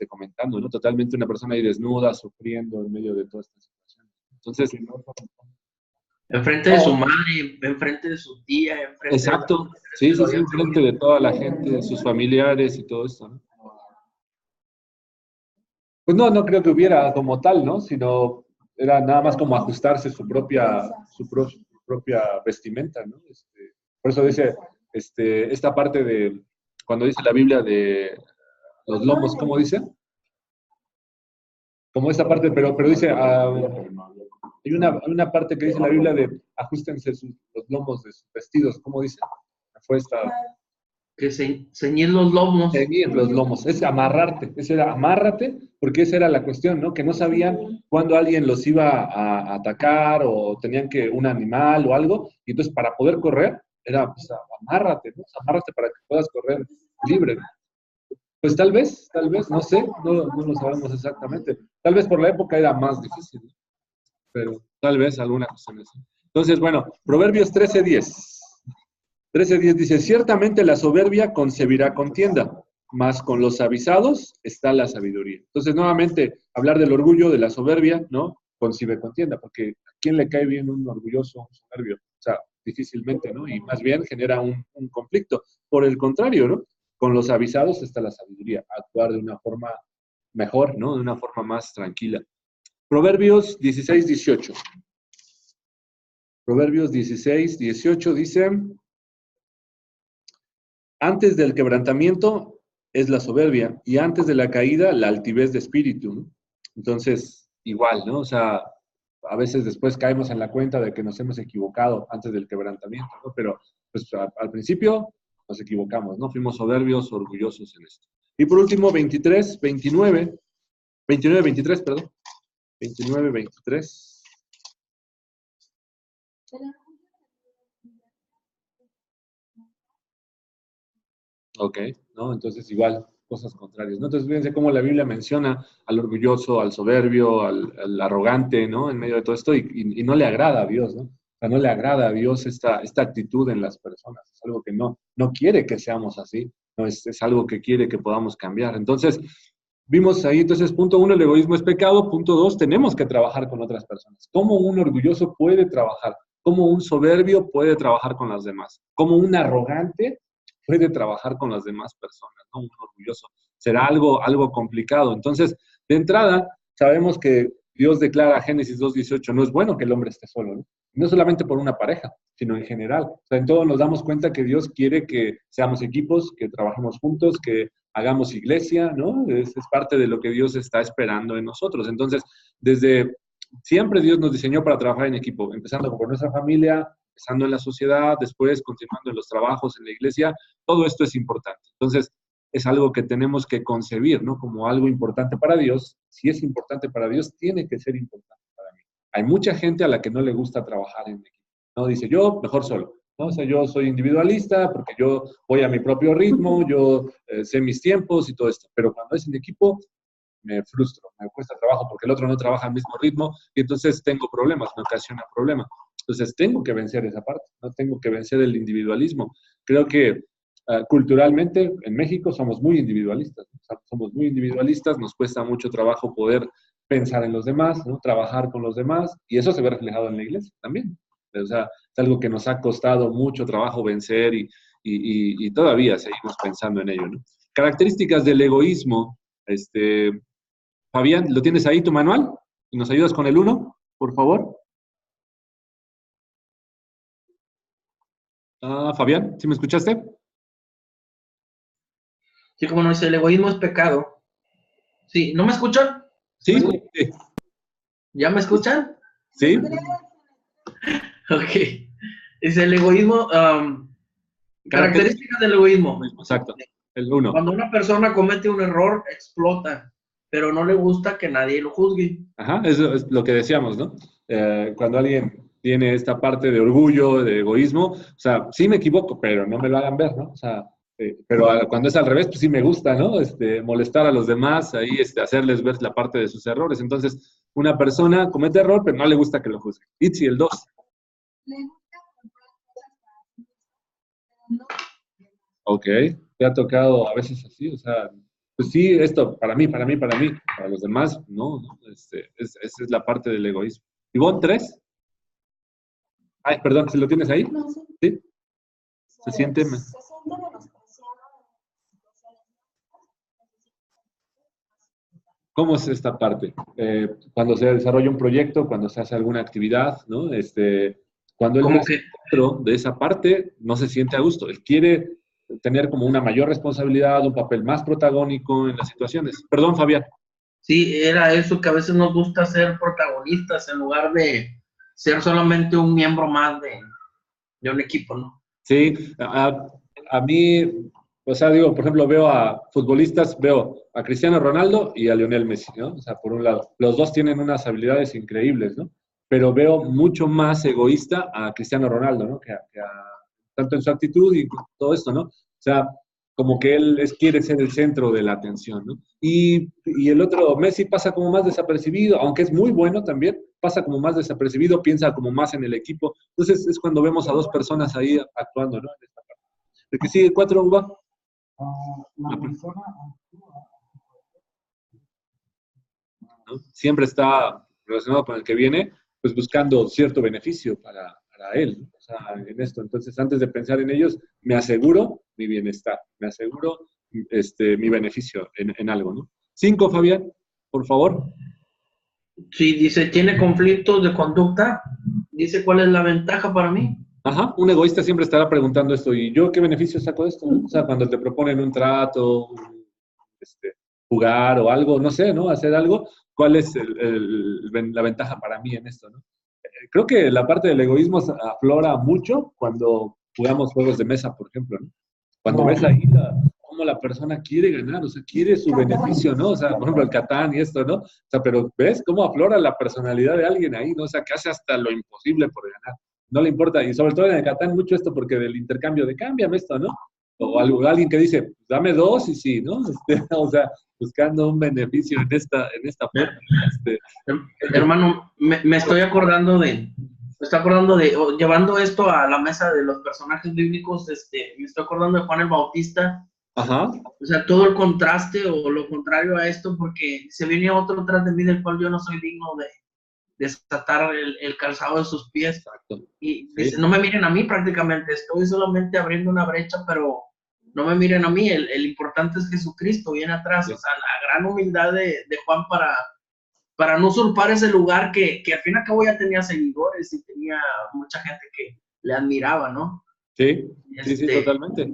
comentando, ¿no? Totalmente una persona ahí desnuda, sufriendo en medio de toda esta situación. Entonces, Enfrente de su madre, enfrente de su tía, enfrente exacto, de sí, que lo sí, sí, habían enfrente de toda la gente, de sus familiares y todo esto, ¿no? Pues no, no creo que hubiera como tal, ¿no? Sino era nada más como ajustarse su propia vestimenta, ¿no? Por eso dice, esta parte de, cuando dice la Biblia de los lomos, ¿cómo dice? Como esta parte, pero dice, hay una parte que dice la Biblia de ajustense los lomos de sus vestidos, ¿cómo dice? Fue esta, que ceñir los lomos. ceñir los lomos, es amarrarte, ese era amárrate, porque esa era la cuestión, ¿no? Que no sabían cuándo alguien los iba a atacar o tenían que un animal o algo, y entonces para poder correr, era, pues, amárrate, ¿no? Amárrate para que puedas correr libre, ¿no? Pues tal vez, no sé, no lo sabemos exactamente. Tal vez por la época era más difícil, ¿no? Pero tal vez alguna cuestión así. Entonces, bueno, Proverbios 13:10. 13:10 dice, ciertamente la soberbia concebirá contienda, mas con los avisados está la sabiduría. Entonces, nuevamente, hablar del orgullo, de la soberbia, ¿no? Concibe contienda, porque ¿a quién le cae bien un orgulloso, un soberbio? O sea, difícilmente, ¿no? Y más bien genera un conflicto. Por el contrario, ¿no? Con los avisados está la sabiduría, actuar de una forma mejor, ¿no? De una forma más tranquila. Proverbios 16:18. Proverbios 16:18 dice, antes del quebrantamiento es la soberbia y antes de la caída la altivez de espíritu, ¿no? Entonces, igual, ¿no? O sea, a veces después caemos en la cuenta de que nos hemos equivocado antes del quebrantamiento, ¿no? Pero pues al principio nos equivocamos, ¿no? Fuimos soberbios, orgullosos en esto. Y por último, 29:23, perdón. 29:23. Ok, ¿no? Entonces igual, cosas contrarias, ¿no? Entonces fíjense cómo la Biblia menciona al orgulloso, al soberbio, al arrogante, ¿no? En medio de todo esto y no le agrada a Dios, ¿no? O sea, no le agrada a Dios esta actitud en las personas. Es algo que no quiere que seamos así, ¿no? Es algo que quiere que podamos cambiar. Entonces, vimos ahí, entonces, punto uno, el egoísmo es pecado. Punto dos, tenemos que trabajar con otras personas. ¿Cómo un orgulloso puede trabajar? ¿Cómo un soberbio puede trabajar con las demás? ¿Cómo un arrogante puede trabajar con las demás personas, ¿no? Un orgulloso. Será algo complicado. Entonces, de entrada, sabemos que Dios declara Génesis 2:18, no es bueno que el hombre esté solo, ¿no? No solamente por una pareja, sino en general. O sea, en todo nos damos cuenta que Dios quiere que seamos equipos, que trabajemos juntos, que hagamos iglesia, ¿no? Es parte de lo que Dios está esperando en nosotros. Entonces, desde siempre Dios nos diseñó para trabajar en equipo, empezando por nuestra familia, empezando en la sociedad, después continuando en los trabajos, en la iglesia, todo esto es importante. Entonces, es algo que tenemos que concebir, ¿no? Como algo importante para Dios. Si es importante para Dios, tiene que ser importante para mí. Hay mucha gente a la que no le gusta trabajar en equipo, ¿no? Dice, yo mejor solo, ¿no? O sea, yo soy individualista porque yo voy a mi propio ritmo, yo sé mis tiempos y todo esto. Pero cuando es en equipo, me frustro, me cuesta trabajo porque el otro no trabaja al mismo ritmo y entonces tengo problemas, me ocasiona problemas. Entonces tengo que vencer esa parte, no tengo que vencer el individualismo. Creo que culturalmente en México somos muy individualistas, ¿no? Somos muy individualistas, nos cuesta mucho trabajo poder pensar en los demás, ¿no? Trabajar con los demás y eso se ve reflejado en la iglesia también. O sea, es algo que nos ha costado mucho trabajo vencer y todavía seguimos pensando en ello, ¿no? Características del egoísmo, Fabián, ¿lo tienes ahí tu manual? ¿Y nos ayudas con el uno, por favor? Fabián, ¿sí me escuchaste? Sí, como no dice, el egoísmo es pecado. Sí, ¿no me escuchan? Sí, sí. ¿Ya me escuchan? Sí. Ok. Dice el egoísmo, características del egoísmo. Exacto, el uno. Cuando una persona comete un error, explota, pero no le gusta que nadie lo juzgue. Ajá, eso es lo que decíamos, ¿no? Cuando alguien tiene esta parte de orgullo, de egoísmo, o sea, sí me equivoco, pero no me lo hagan ver, ¿no? O sea, pero cuando es al revés, pues sí me gusta, ¿no? Molestar a los demás, ahí hacerles ver la parte de sus errores. Entonces, una persona comete error, pero no le gusta que lo juzguen. Itzi, el 2. Le gusta comprar cosas para sí mismo, pero no. Ok, te ha tocado a veces así, o sea, pues sí, esto para mí, para los demás, no, no, esa es la parte del egoísmo. Ivonne, 3. Ay, perdón, ¿si lo tienes ahí? No, sí. ¿Sí? Se siente... Se siente menospreciado en situaciones. ¿Cómo es esta parte? Cuando se desarrolla un proyecto, cuando se hace alguna actividad, ¿no? Cuando él no Como es que, dentro de esa parte, no se siente a gusto. Él quiere tener como una mayor responsabilidad, un papel más protagónico en las situaciones. Perdón, Fabián. sí, era eso, que a veces nos gusta ser protagonistas en lugar de ser solamente un miembro más de un equipo, ¿no? Sí, a mí, o sea, digo, por ejemplo, veo a futbolistas, veo a Cristiano Ronaldo y a Lionel Messi, ¿no? O sea, por un lado, los dos tienen unas habilidades increíbles, ¿no? Pero veo mucho más egoísta a Cristiano Ronaldo, ¿no? Tanto en su actitud y todo esto, ¿no? O sea, como que quiere ser el centro de la atención, ¿no? Y el otro, Messi, pasa como más desapercibido, aunque es muy bueno también, pasa como más desapercibido, piensa como más en el equipo. Entonces es cuando vemos a dos personas ahí actuando, ¿no? En esta parte. El que sigue 4, Uva. La persona actúa. ¿No? Siempre está relacionado con el que viene, pues buscando cierto beneficio para él, ¿no? O sea, en esto. Entonces, antes de pensar en ellos, me aseguro mi bienestar, me aseguro mi beneficio en algo, ¿no? 5, Fabián, por favor. Sí, dice, tiene conflictos de conducta, dice, ¿cuál es la ventaja para mí? Ajá, un egoísta siempre estará preguntando esto, ¿y yo qué beneficio saco de esto? ¿No? O sea, cuando te proponen un trato, jugar o algo, no sé, ¿no? Hacer algo, ¿cuál es la ventaja para mí en esto, ¿no? Creo que la parte del egoísmo aflora mucho cuando jugamos juegos de mesa, por ejemplo, ¿no? Cuando ves ahí cómo la persona quiere ganar, o sea, quiere su beneficio, ¿no? O sea, por ejemplo, el Catán y esto, ¿no? O sea, pero ¿ves cómo aflora la personalidad de alguien ahí, ¿no? O sea, que hace hasta lo imposible por ganar. No le importa, y sobre todo en el Catán mucho esto porque del intercambio de cámbiame esto, ¿no? O alguien que dice, dame 2 y sí, ¿no? O sea, buscando un beneficio en esta forma. Hermano, me estoy acordando llevando esto a la mesa de los personajes bíblicos, me estoy acordando de Juan el Bautista. Ajá. O sea, todo el contraste o lo contrario a esto, porque se viene otro tras de mí del cual yo no soy digno de desatar el calzado de sus pies. Exacto. Y dice, no me miren a mí prácticamente, estoy solamente abriendo una brecha, pero no me miren a mí, el importante es Jesucristo, viene atrás. Sí. O sea, la gran humildad de Juan para no usurpar ese lugar que al fin y al cabo ya tenía seguidores y tenía mucha gente que le admiraba, ¿no? Sí, sí, totalmente.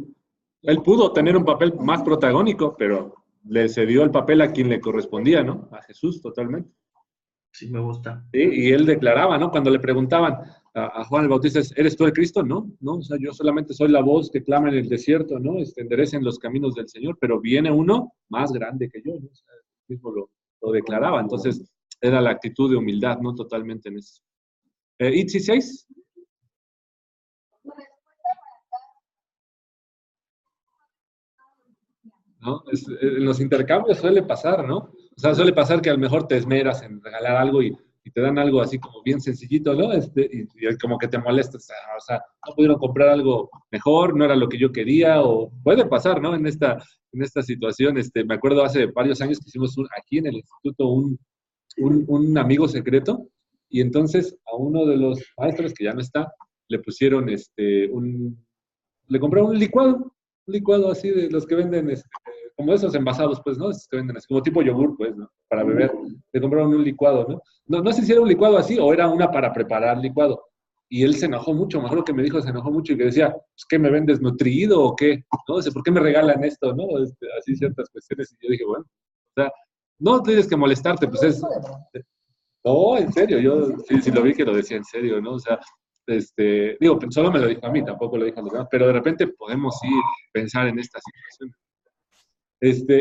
Él pudo tener un papel más protagónico, pero le cedió el papel a quien le correspondía, ¿no? A Jesús, totalmente. Sí, me gusta. Sí, y él declaraba, ¿no? Cuando le preguntaban a Juan el Bautista, ¿eres tú el Cristo? No, no, o sea, yo solamente soy la voz que clama en el desierto, ¿no? Enderecen los caminos del Señor, pero viene uno más grande que yo, ¿no? O sea, él mismo lo declaraba, entonces era la actitud de humildad, ¿no? Totalmente en eso. ¿Itzi 6? ¿No? En los intercambios suele pasar, ¿no? O sea, suele pasar que a lo mejor te esmeras en regalar algo y te dan algo así como bien sencillito, ¿no? Y como que te molestas, o sea, no pudieron comprar algo mejor, no era lo que yo quería, o puede pasar, ¿no? En esta situación, me acuerdo hace varios años que hicimos aquí en el instituto un amigo secreto, y entonces a uno de los maestros que ya no está, le pusieron le compraron un licuado así de los que venden, como esos envasados, pues, ¿no? Esos que venden así, como tipo yogur, pues, ¿no? Para beber. Le compraron un licuado, ¿no? No sé si era un licuado así o era una para preparar licuado. Y él se enojó mucho, me acuerdo que me dijo, se enojó mucho y que decía, pues, ¿qué me ven desnutrido o qué? ¿No? ¿Por qué me regalan esto, no? Así ciertas cuestiones. Y yo dije, bueno, o sea, no tienes que molestarte, pues es... No, en serio, yo sí lo vi que lo decía en serio, ¿no? O sea, digo, solo me lo dijo a mí, tampoco lo dijo a los demás, pero de repente podemos sí pensar en esta situación.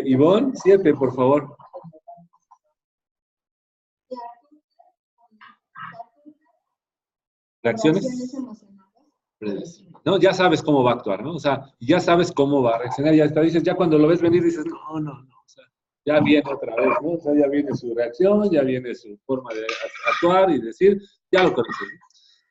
Ivonne, 7, por favor. ¿Reacciones? No, ya sabes cómo va a actuar, ¿no? O sea, ya sabes cómo va a reaccionar, ya dices, ya cuando lo ves venir dices, no, o sea, ya viene otra vez, ¿no? O sea, ya viene su reacción, ya viene su forma de actuar y decir, ya lo conoces,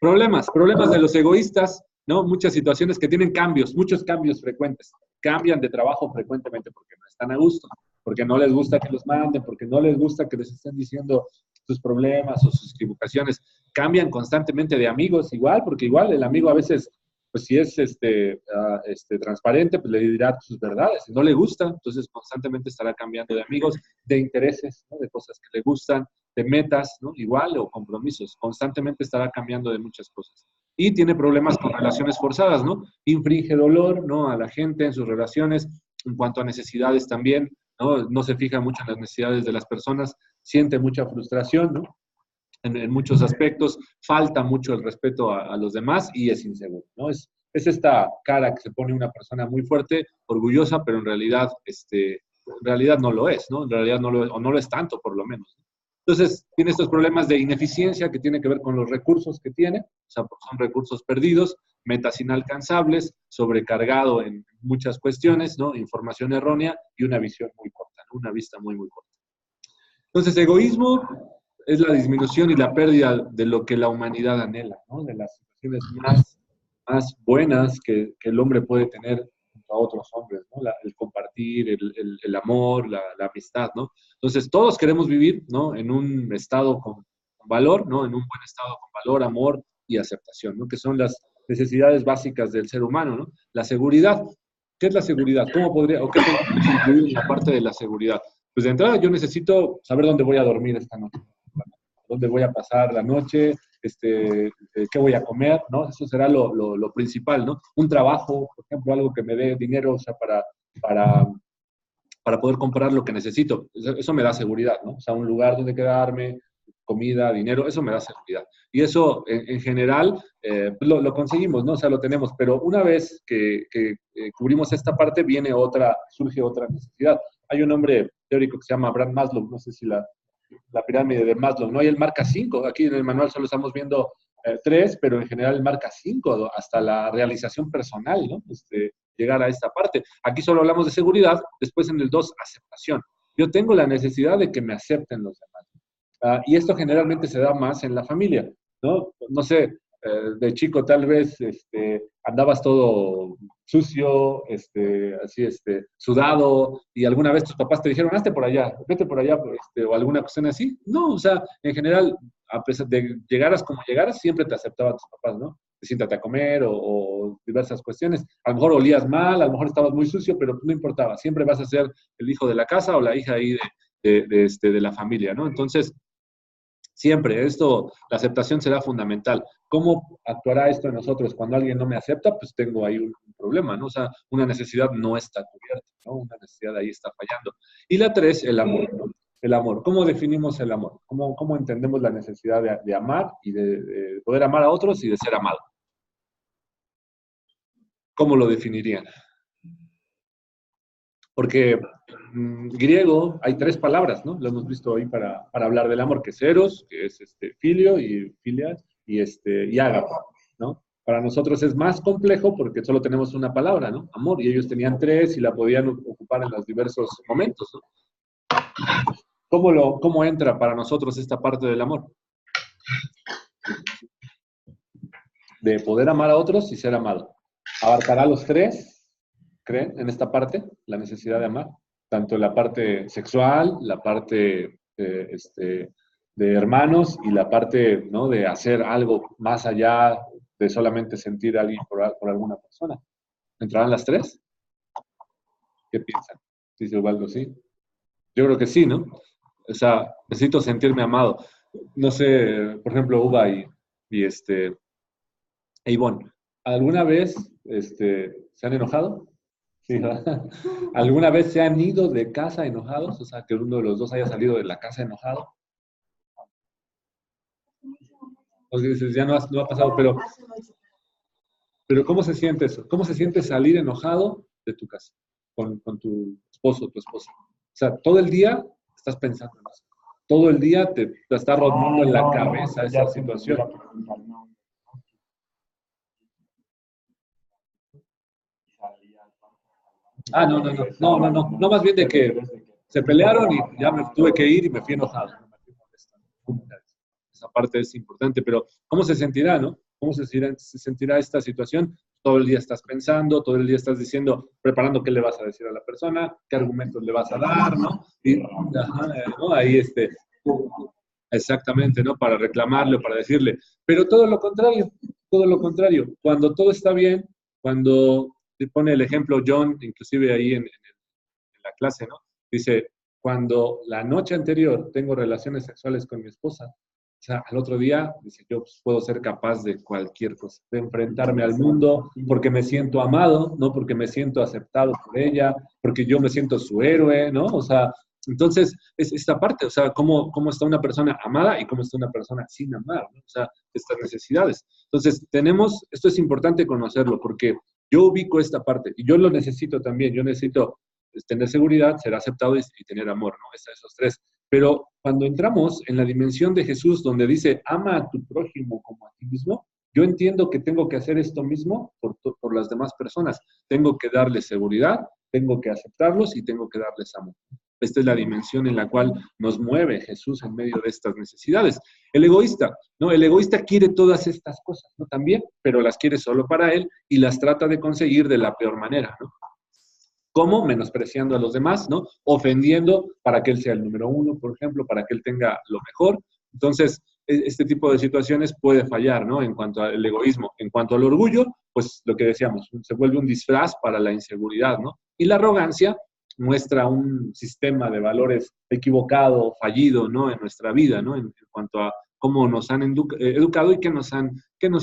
¿no? Problemas de los egoístas, ¿no? Muchas situaciones que tienen cambios, muchos cambios frecuentes, cambian de trabajo frecuentemente porque no están a gusto. porque no les gusta que los manden, porque no les gusta que les estén diciendo sus problemas o sus equivocaciones. Cambian constantemente de amigos igual, porque igual el amigo a veces, pues si es transparente, pues le dirá sus verdades. Si no le gusta, entonces constantemente estará cambiando de amigos, de intereses, ¿no? De cosas que le gustan, de metas, ¿no? Igual, o compromisos. Constantemente estará cambiando de muchas cosas. Y tiene problemas con relaciones forzadas, ¿no? Infringe dolor, ¿no? A la gente en sus relaciones, en cuanto a necesidades también, ¿no? No se fija mucho en las necesidades de las personas, siente mucha frustración, ¿no? En muchos aspectos, falta mucho el respeto a los demás y es inseguro, ¿no? Es esta cara que se pone una persona muy fuerte, orgullosa, pero en realidad no lo es, ¿no? En realidad no lo es, o no lo es tanto, por lo menos. Entonces, tiene estos problemas de ineficiencia que tiene que ver con los recursos que tiene, o sea, son recursos perdidos, metas inalcanzables, sobrecargado en muchas cuestiones, ¿no? Información errónea y una visión muy corta, ¿no? Una vista muy, muy corta. Entonces, egoísmo es la disminución y la pérdida de lo que la humanidad anhela, ¿no? De las situaciones más buenas que el hombre puede tener junto a otros hombres, ¿no? El compartir, el amor, la amistad, ¿no? Entonces, todos queremos vivir, ¿no? En un estado con valor, ¿no? En un buen estado con valor, amor y aceptación, ¿no? Que son las necesidades básicas del ser humano, ¿no? La seguridad. ¿Qué es la seguridad? ¿Cómo podría, o qué podemos incluir en la parte de la seguridad? Pues de entrada yo necesito saber dónde voy a dormir esta noche, dónde voy a pasar la noche, qué voy a comer, ¿no? Eso será lo principal, ¿no? Un trabajo, por ejemplo, algo que me dé dinero, o sea, para poder comprar lo que necesito. Eso me da seguridad, ¿no? O sea, un lugar donde quedarme, comida, dinero, eso me da seguridad. Y eso, en general, pues lo conseguimos, ¿no? O sea, lo tenemos. Pero una vez que cubrimos esta parte, surge otra necesidad. Hay un hombre teórico que se llama Abraham Maslow, no sé si la pirámide de Maslow, ¿no? Y él marca 5. Aquí en el manual solo estamos viendo 3, pero en general él marca 5 hasta la realización personal, ¿no? Llegar a esta parte. Aquí solo hablamos de seguridad, después en el 2, aceptación. Yo tengo la necesidad de que me acepten los demás. Y esto generalmente se da más en la familia, ¿no? No sé, de chico tal vez andabas todo sucio, así, sudado, y alguna vez tus papás te dijeron, hazte por allá, vete por allá, o alguna cuestión así. No, o sea, en general, a pesar de llegaras como llegaras, siempre te aceptaban tus papás, ¿no? Siéntate a comer o diversas cuestiones. A lo mejor olías mal, a lo mejor estabas muy sucio, pero no importaba. Siempre vas a ser el hijo de la casa o la hija ahí de la familia, ¿no? Entonces, siempre, la aceptación será fundamental. ¿Cómo actuará esto en nosotros? Cuando alguien no me acepta, pues tengo ahí un problema, ¿no? O sea, una necesidad no está cubierta, ¿no? Una necesidad ahí está fallando. Y la 3, el amor, ¿no? El amor. ¿Cómo definimos el amor? ¿Cómo entendemos la necesidad de amar y de poder amar a otros y de ser amado? ¿Cómo lo definirían? Porque griego hay 3 palabras, ¿no? Lo hemos visto hoy para hablar del amor, que es eros, que es filio y filias, y ágape, ¿no? Para nosotros es más complejo porque solo tenemos una palabra, ¿no? Amor, y ellos tenían 3 y la podían ocupar en los diversos momentos, ¿no? ¿Cómo entra para nosotros esta parte del amor? De poder amar a otros y ser amado. ¿Abarcará los 3? ¿Creen en esta parte? La necesidad de amar. Tanto la parte sexual, la parte de hermanos y la parte, ¿no? De hacer algo más allá de solamente sentir a alguien por alguna persona. ¿Entrarán las 3? ¿Qué piensan? Dice Ubaldo, sí. Yo creo que sí, ¿no? O sea, necesito sentirme amado. No sé, por ejemplo, Uba y Ivonne, ¿alguna vez se han enojado? Sí, ¿verdad? ¿Alguna vez se han ido de casa enojados? O sea, que uno de los dos haya salido de la casa enojado. O sea, dices, ya no ha pasado, pero ¿cómo se siente eso? ¿Cómo se siente salir enojado de tu casa con tu esposo o tu esposa? O sea, todo el día estás pensando en eso. Todo el día te está rondando en la cabeza esa situación. No, más bien de que se pelearon y ya me tuve que ir y me fui enojado. Esa parte es importante, pero ¿cómo se sentirá, no? ¿Cómo se sentirá esta situación? todo el día estás pensando, todo el día estás diciendo, preparando qué le vas a decir a la persona, qué argumentos le vas a dar, ¿no? Y, ajá, ¿no? Ahí, exactamente, ¿no? Para reclamarle, para decirle. Pero todo lo contrario, todo lo contrario. Cuando todo está bien, cuando te pone el ejemplo John, inclusive ahí en la clase, ¿no? Dice, cuando la noche anterior tengo relaciones sexuales con mi esposa, o sea, al otro día, dice, yo pues, puedo ser capaz de cualquier cosa, de enfrentarme al mundo porque me siento amado, ¿no? Porque me siento aceptado por ella, porque yo me siento su héroe, ¿no? O sea, entonces, es esta parte, o sea, cómo está una persona amada y cómo está una persona sin amar, ¿no? O sea, estas necesidades. Entonces, esto es importante conocerlo porque yo ubico esta parte y yo lo necesito también, yo necesito tener seguridad, ser aceptado y tener amor, ¿no? Esos tres. Pero cuando entramos en la dimensión de Jesús, donde dice, ama a tu prójimo como a ti mismo, yo entiendo que tengo que hacer esto mismo por las demás personas. Tengo que darles seguridad, tengo que aceptarlos y tengo que darles amor. Esta es la dimensión en la cual nos mueve Jesús en medio de estas necesidades. El egoísta, ¿no? El egoísta quiere todas estas cosas, ¿no? También, pero las quiere solo para él y las trata de conseguir de la peor manera, ¿no? ¿Cómo? Menospreciando a los demás, ¿no? Ofendiendo para que él sea el número uno, por ejemplo, para que él tenga lo mejor. Entonces, este tipo de situaciones puede fallar, ¿no? En cuanto al egoísmo. En cuanto al orgullo, pues lo que decíamos, se vuelve un disfraz para la inseguridad, ¿no? Y la arrogancia muestra un sistema de valores equivocado, fallido, ¿no? En nuestra vida, ¿no? En cuanto a cómo nos han educado y qué nos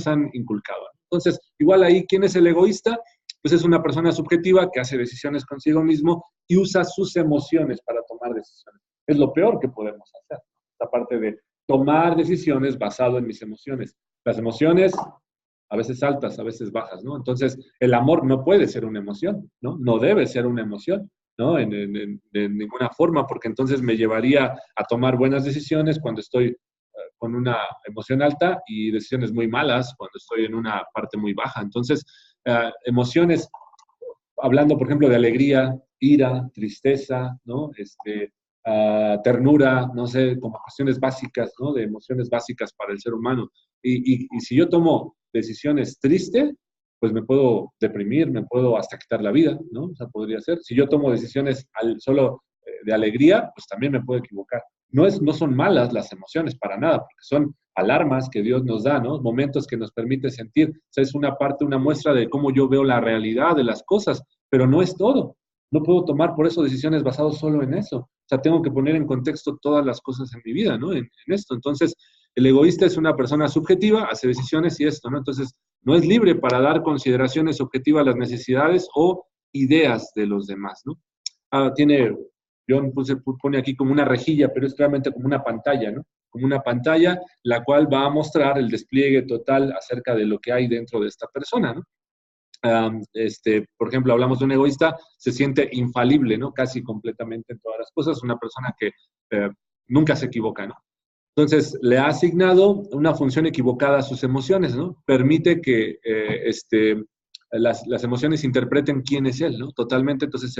han inculcado. Entonces, igual ahí, ¿quién es el egoísta? Pues es una persona subjetiva que hace decisiones consigo mismo y usa sus emociones para tomar decisiones. Es lo peor que podemos hacer, esta parte de tomar decisiones basado en mis emociones. Las emociones, a veces altas, a veces bajas, ¿no? Entonces, el amor no puede ser una emoción, ¿no? No debe ser una emoción, ¿no? De ninguna forma, porque entonces me llevaría a tomar buenas decisiones cuando estoy con una emoción alta y decisiones muy malas cuando estoy en una parte muy baja. Entonces, emociones, hablando, por ejemplo, de alegría, ira, tristeza, ¿no? Ternura, no sé, como cuestiones básicas, ¿no? De emociones básicas para el ser humano. Y si yo tomo decisiones tristes, pues me puedo deprimir, me puedo hasta quitar la vida, ¿no? O sea, podría ser. Si yo tomo decisiones solo de alegría, pues también me puedo equivocar. No son malas las emociones para nada, porque son alarmas que Dios nos da, ¿no? Momentos que nos permite sentir. O sea, es una parte, una muestra de cómo yo veo la realidad de las cosas, pero no es todo. No puedo tomar por eso decisiones basadas solo en eso. O sea, tengo que poner en contexto todas las cosas en mi vida, ¿no? En esto. Entonces, el egoísta es una persona subjetiva, hace decisiones y esto, ¿no? Entonces, no es libre para dar consideraciones objetivas a las necesidades o ideas de los demás, ¿no? John pone aquí como una rejilla, pero es realmente como una pantalla, ¿no? Como una pantalla, la cual va a mostrar el despliegue total acerca de lo que hay dentro de esta persona, ¿no? Por ejemplo, hablamos de un egoísta, se siente infalible, ¿no? Casi completamente en todas las cosas, una persona que nunca se equivoca, ¿no? Entonces, le ha asignado una función equivocada a sus emociones, ¿no? Permite que las emociones interpreten quién es él, ¿no? Totalmente, entonces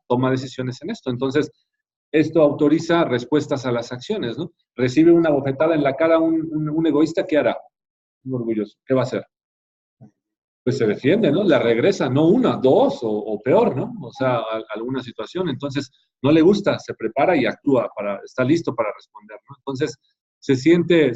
toma decisiones en esto. Entonces, esto autoriza respuestas a las acciones, ¿no? Recibe una bofetada en la cara un egoísta, ¿qué hará? Un orgulloso, ¿qué va a hacer? Pues se defiende, ¿no? La regresa, no una, dos o peor, ¿no? O sea, alguna situación. Entonces, no le gusta, se prepara y actúa, está listo para responder, ¿no? Entonces, se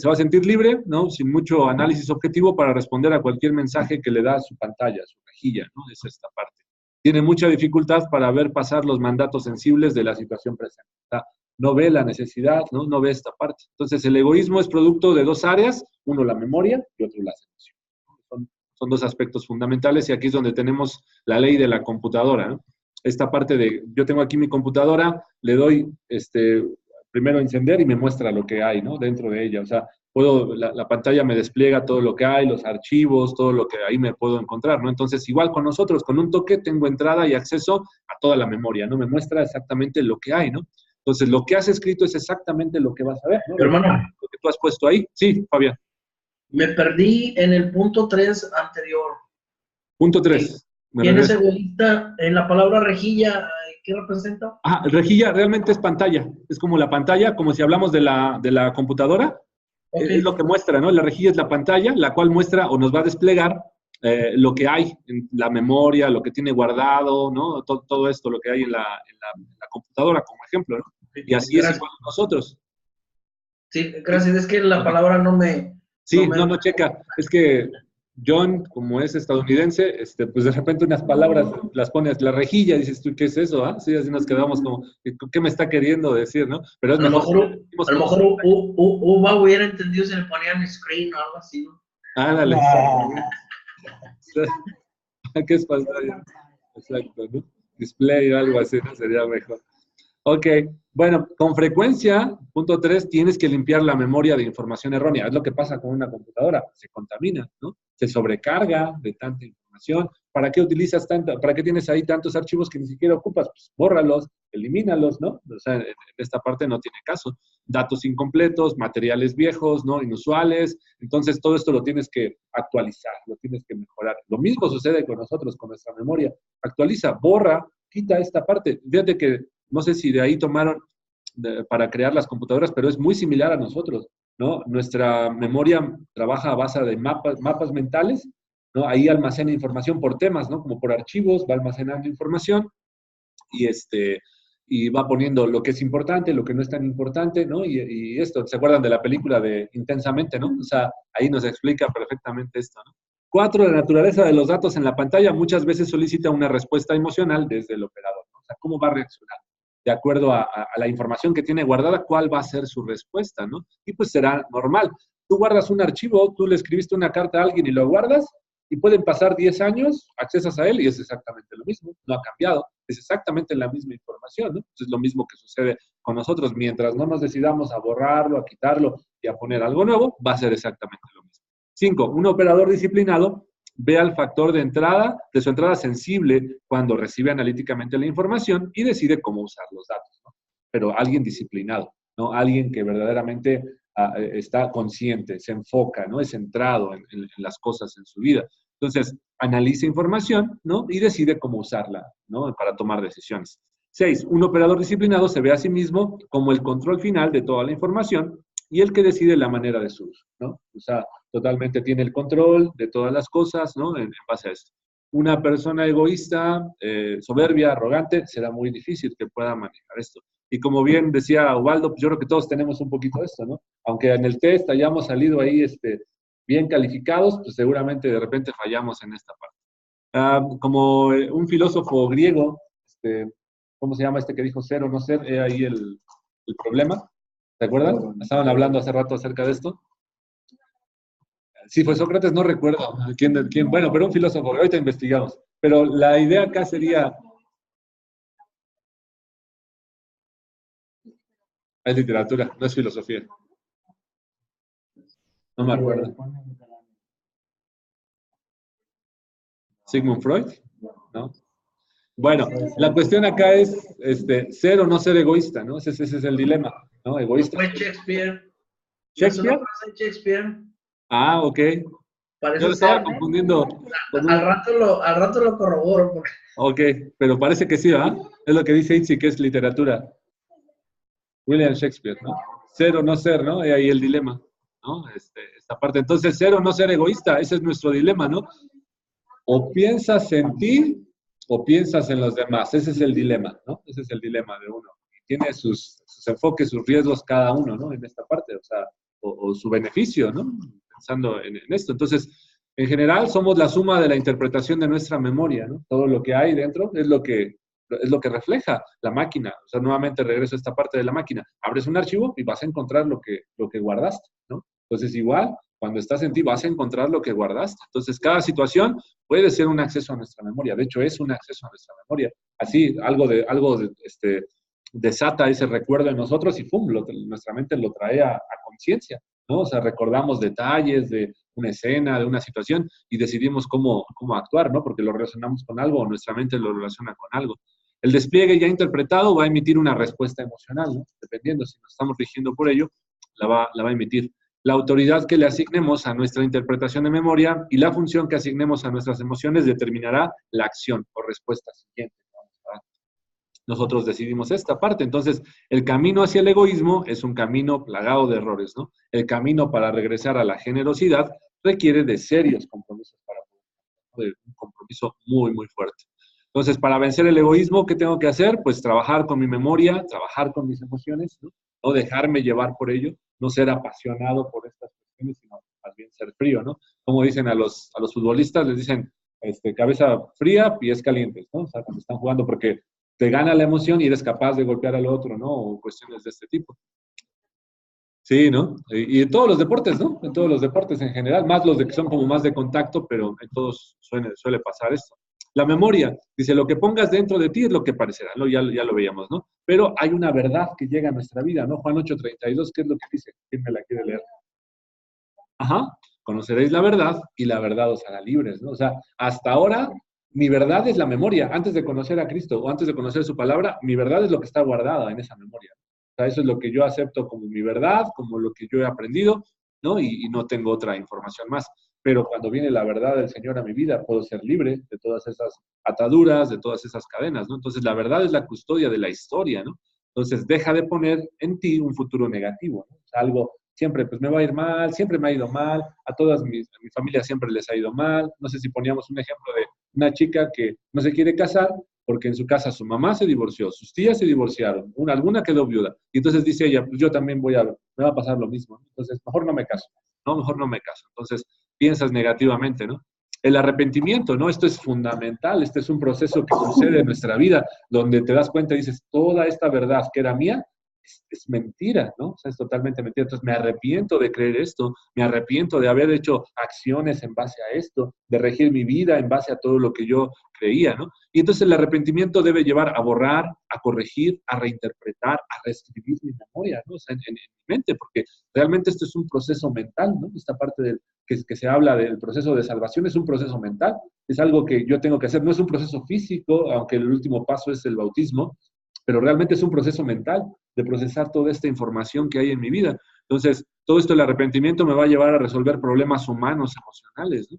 va a sentir libre, ¿no? Sin mucho análisis objetivo para responder a cualquier mensaje que le da su pantalla, su rejilla, ¿no? Es esta parte. Tiene mucha dificultad para ver pasar los mandatos sensibles de la situación presente. O sea, no ve la necesidad, ¿no? No ve esta parte. Entonces, el egoísmo es producto de dos áreas, uno la memoria y otro las emociones. Son dos aspectos fundamentales y aquí es donde tenemos la ley de la computadora, ¿no? Esta parte de, yo tengo aquí mi computadora, le doy primero encender y me muestra lo que hay, ¿no? Dentro de ella, o sea, la pantalla me despliega todo lo que hay, los archivos, todo lo que ahí me puedo encontrar, ¿no? Entonces, igual con nosotros, con un toque tengo entrada y acceso a toda la memoria, ¿no? Me muestra exactamente lo que hay, ¿no? Entonces, lo que has escrito es exactamente lo que vas a ver, ¿no? Hermano, Lo que tú has puesto ahí. Sí, Fabián. Me perdí en el punto 3 anterior. Punto 3. ¿Quién es egoísta? En la palabra rejilla, ¿qué representa? Rejilla realmente es pantalla. Es como la pantalla, como si hablamos de la computadora. Okay. Es lo que muestra, ¿no? La rejilla es la pantalla, la cual muestra o nos va a desplegar lo que hay en la memoria, lo que tiene guardado, ¿no? Todo esto, lo que hay en la computadora, como ejemplo, ¿no? Y así es igual nosotros. Sí, gracias. Es que la palabra no me... Sí, no, checa. Es que John, como es estadounidense, pues de repente unas palabras las pones, la rejilla, dices tú, ¿qué es eso? ¿Ah? Sí, así nos quedamos como, ¿qué me está queriendo decir, no? Pero es mejor. A lo mejor Uva hubiera entendido si le ponían screen o algo así, ¿no? Ándale. ¿Qué es pantalla? Exacto, ¿no? Display o algo así, ¿no? Sería mejor. Ok, bueno, con frecuencia, punto 3, tienes que limpiar la memoria de información errónea. Es lo que pasa con una computadora, se contamina, ¿no? Se sobrecarga de tanta información. ¿Para qué utilizas tanto? ¿Para qué tienes ahí tantos archivos que ni siquiera ocupas? Pues bórralos, elimínalos, ¿no? O sea, en esta parte no tiene caso. Datos incompletos, materiales viejos, ¿no? Inusuales. Entonces, todo esto lo tienes que actualizar, lo tienes que mejorar. Lo mismo sucede con nosotros, con nuestra memoria. Actualiza, borra, quita esta parte. Fíjate que no sé si de ahí tomaron para crear las computadoras, pero es muy similar a nosotros, ¿no? Nuestra memoria trabaja a base de mapas mentales, ¿no? Ahí almacena información por temas, ¿no? Como por archivos, va almacenando información y, y va poniendo lo que es importante, lo que no es tan importante, ¿no? Y esto, ¿se acuerdan de la película de Intensamente, ¿no? O sea, ahí nos explica perfectamente esto, ¿no? 4, la naturaleza de los datos en la pantalla muchas veces solicita una respuesta emocional desde el operador, ¿no? O sea, ¿cómo va a reaccionar? De acuerdo a la información que tiene guardada, cuál va a ser su respuesta, ¿no? Y pues será normal. Tú guardas un archivo, tú le escribiste una carta a alguien y lo guardas, y pueden pasar 10 años, accesas a él y es exactamente lo mismo, no ha cambiado, es exactamente la misma información, ¿no? Es lo mismo que sucede con nosotros, mientras no nos decidamos a borrarlo, a quitarlo y a poner algo nuevo, va a ser exactamente lo mismo. 5, un operador disciplinado ve al factor de su entrada sensible cuando recibe analíticamente la información y decide cómo usar los datos, ¿no? Pero alguien disciplinado, ¿no? Alguien que verdaderamente está consciente, se enfoca, ¿no? Es centrado en las cosas en su vida. Entonces, analiza información, ¿no? Y decide cómo usarla, ¿no? Para tomar decisiones. 6, un operador disciplinado se ve a sí mismo como el control final de toda la información y el que decide la manera de su uso, ¿no? O sea, totalmente tiene el control de todas las cosas, ¿no? En base a esto. Una persona egoísta, soberbia, arrogante, será muy difícil que pueda manejar esto. Y como bien decía Ubaldo, pues yo creo que todos tenemos un poquito de esto, ¿no? Aunque en el test hayamos salido ahí bien calificados, pues seguramente de repente fallamos en esta parte. Como un filósofo griego, ¿cómo se llama que dijo ser o no ser? Ahí el problema. ¿Se acuerdan? Estaban hablando hace rato acerca de esto. Sí, fue Sócrates, no recuerdo quién, bueno, pero un filósofo, ahorita investigamos. Pero la idea acá sería... Es literatura, no es filosofía. No me acuerdo. ¿Sigmund Freud? ¿No? Bueno, la cuestión acá es ser o no ser egoísta, ¿no? Ese es el dilema, ¿no? Egoísta. Fue Shakespeare. ¿Shakespeare? Shakespeare. Ah, ok. Parece Yo lo estaba confundiendo. Al rato lo corroboro. Porque... Ok, pero parece que sí, ¿verdad? Es lo que dice Itzi, que es literatura. William Shakespeare, ¿no? Ser o no ser, ¿no? Y ahí el dilema, ¿no? Esta parte. Entonces, ser o no ser egoísta, ese es nuestro dilema, ¿no? O piensas en ti o piensas en los demás. Ese es el dilema, ¿no? Ese es el dilema de uno. Y tiene sus enfoques, sus riesgos cada uno, ¿no? En esta parte, o sea, o su beneficio, ¿no? Pensando en esto. Entonces, en general, somos la suma de la interpretación de nuestra memoria, ¿no? Todo lo que hay dentro es lo que refleja la máquina. O sea, nuevamente regreso a esta parte de la máquina. Abres un archivo y vas a encontrar lo que guardaste, ¿no? Entonces, igual, cuando estás en ti, vas a encontrar lo que guardaste. Entonces, cada situación puede ser un acceso a nuestra memoria. De hecho, es un acceso a nuestra memoria. Así, algo desata ese recuerdo en nosotros y ¡pum! Nuestra mente lo trae a conciencia, ¿no? O sea, recordamos detalles de una escena, de una situación y decidimos cómo actuar, ¿no? Porque lo relacionamos con algo o nuestra mente lo relaciona con algo. El despliegue ya interpretado va a emitir una respuesta emocional, ¿no? Dependiendo si nos estamos rigiendo por ello, la va a emitir. La autoridad que le asignemos a nuestra interpretación de memoria y la función que asignemos a nuestras emociones determinará la acción o respuesta siguiente. Nosotros decidimos esta parte. Entonces, el camino hacia el egoísmo es un camino plagado de errores, ¿no? El camino para regresar a la generosidad requiere de serios compromisos para poder. Un compromiso muy, muy fuerte. Entonces, para vencer el egoísmo, ¿qué tengo que hacer? Pues trabajar con mi memoria, trabajar con mis emociones, ¿no? No dejarme llevar por ello, no ser apasionado por estas cuestiones, sino más bien ser frío, ¿no? Como dicen a los futbolistas, les dicen, cabeza fría, pies calientes, ¿no? O sea, cuando están jugando, porque te gana la emoción y eres capaz de golpear al otro, ¿no? O cuestiones de este tipo. Sí, ¿no? Y en todos los deportes, ¿no? En todos los deportes en general, más los de que son como más de contacto, pero en todos suele pasar esto. La memoria, dice, lo que pongas dentro de ti es lo que parecerá, ¿no? Ya lo veíamos, ¿no? Pero hay una verdad que llega a nuestra vida, ¿no? Juan 8:32, ¿qué es lo que dice? ¿Quién me la quiere leer? Ajá, conoceréis la verdad y la verdad os hará libres, ¿no? O sea, hasta ahora mi verdad es la memoria. Antes de conocer a Cristo o antes de conocer su palabra, mi verdad es lo que está guardada en esa memoria. O sea, eso es lo que yo acepto como mi verdad, como lo que yo he aprendido, ¿no? Y no tengo otra información más. Pero cuando viene la verdad del Señor a mi vida, puedo ser libre de todas esas ataduras, de todas esas cadenas, ¿no? Entonces, la verdad es la custodia de la historia, ¿no? Entonces, deja de poner en ti un futuro negativo, ¿no? O sea, algo siempre pues me va a ir mal, siempre me ha ido mal, a mi familia siempre les ha ido mal. No sé si poníamos un ejemplo de una chica que no se quiere casar porque en su casa su mamá se divorció, sus tías se divorciaron, alguna quedó viuda. Y entonces dice ella, pues yo también me va a pasar lo mismo. Entonces, mejor no me caso, ¿no? Mejor no me caso. Entonces, piensas negativamente, ¿no? El arrepentimiento, ¿no? Esto es fundamental, este es un proceso que sucede en nuestra vida, donde te das cuenta y dices, toda esta verdad que era mía, es mentira, ¿no? O sea, es totalmente mentira. Entonces me arrepiento de creer esto, me arrepiento de haber hecho acciones en base a esto, de regir mi vida en base a todo lo que yo creía, ¿no? Y entonces el arrepentimiento debe llevar a borrar, a corregir, a reinterpretar, a reescribir mi memoria, ¿no? O sea, en mi mente, porque realmente esto es un proceso mental, ¿no? Esta parte que se habla del proceso de salvación es un proceso mental, es algo que yo tengo que hacer, no es un proceso físico, aunque el último paso es el bautismo, pero realmente es un proceso mental de procesar toda esta información que hay en mi vida. Entonces, todo esto, el arrepentimiento me va a llevar a resolver problemas humanos, emocionales, ¿no?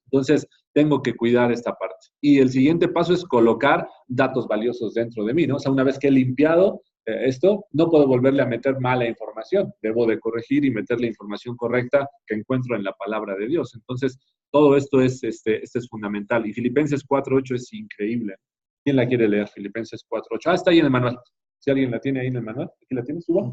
Entonces, tengo que cuidar esta parte. Y el siguiente paso es colocar datos valiosos dentro de mí, ¿no? O sea, una vez que he limpiado esto, no puedo volverle a meter mala información. Debo de corregir y meter la información correcta que encuentro en la palabra de Dios. Entonces, todo esto es fundamental. Y Filipenses 4:8 es increíble. ¿Quién la quiere leer? Filipenses 4:8. Ah, está ahí en el manual. Si alguien la tiene ahí en el manual, aquí la tiene, suba.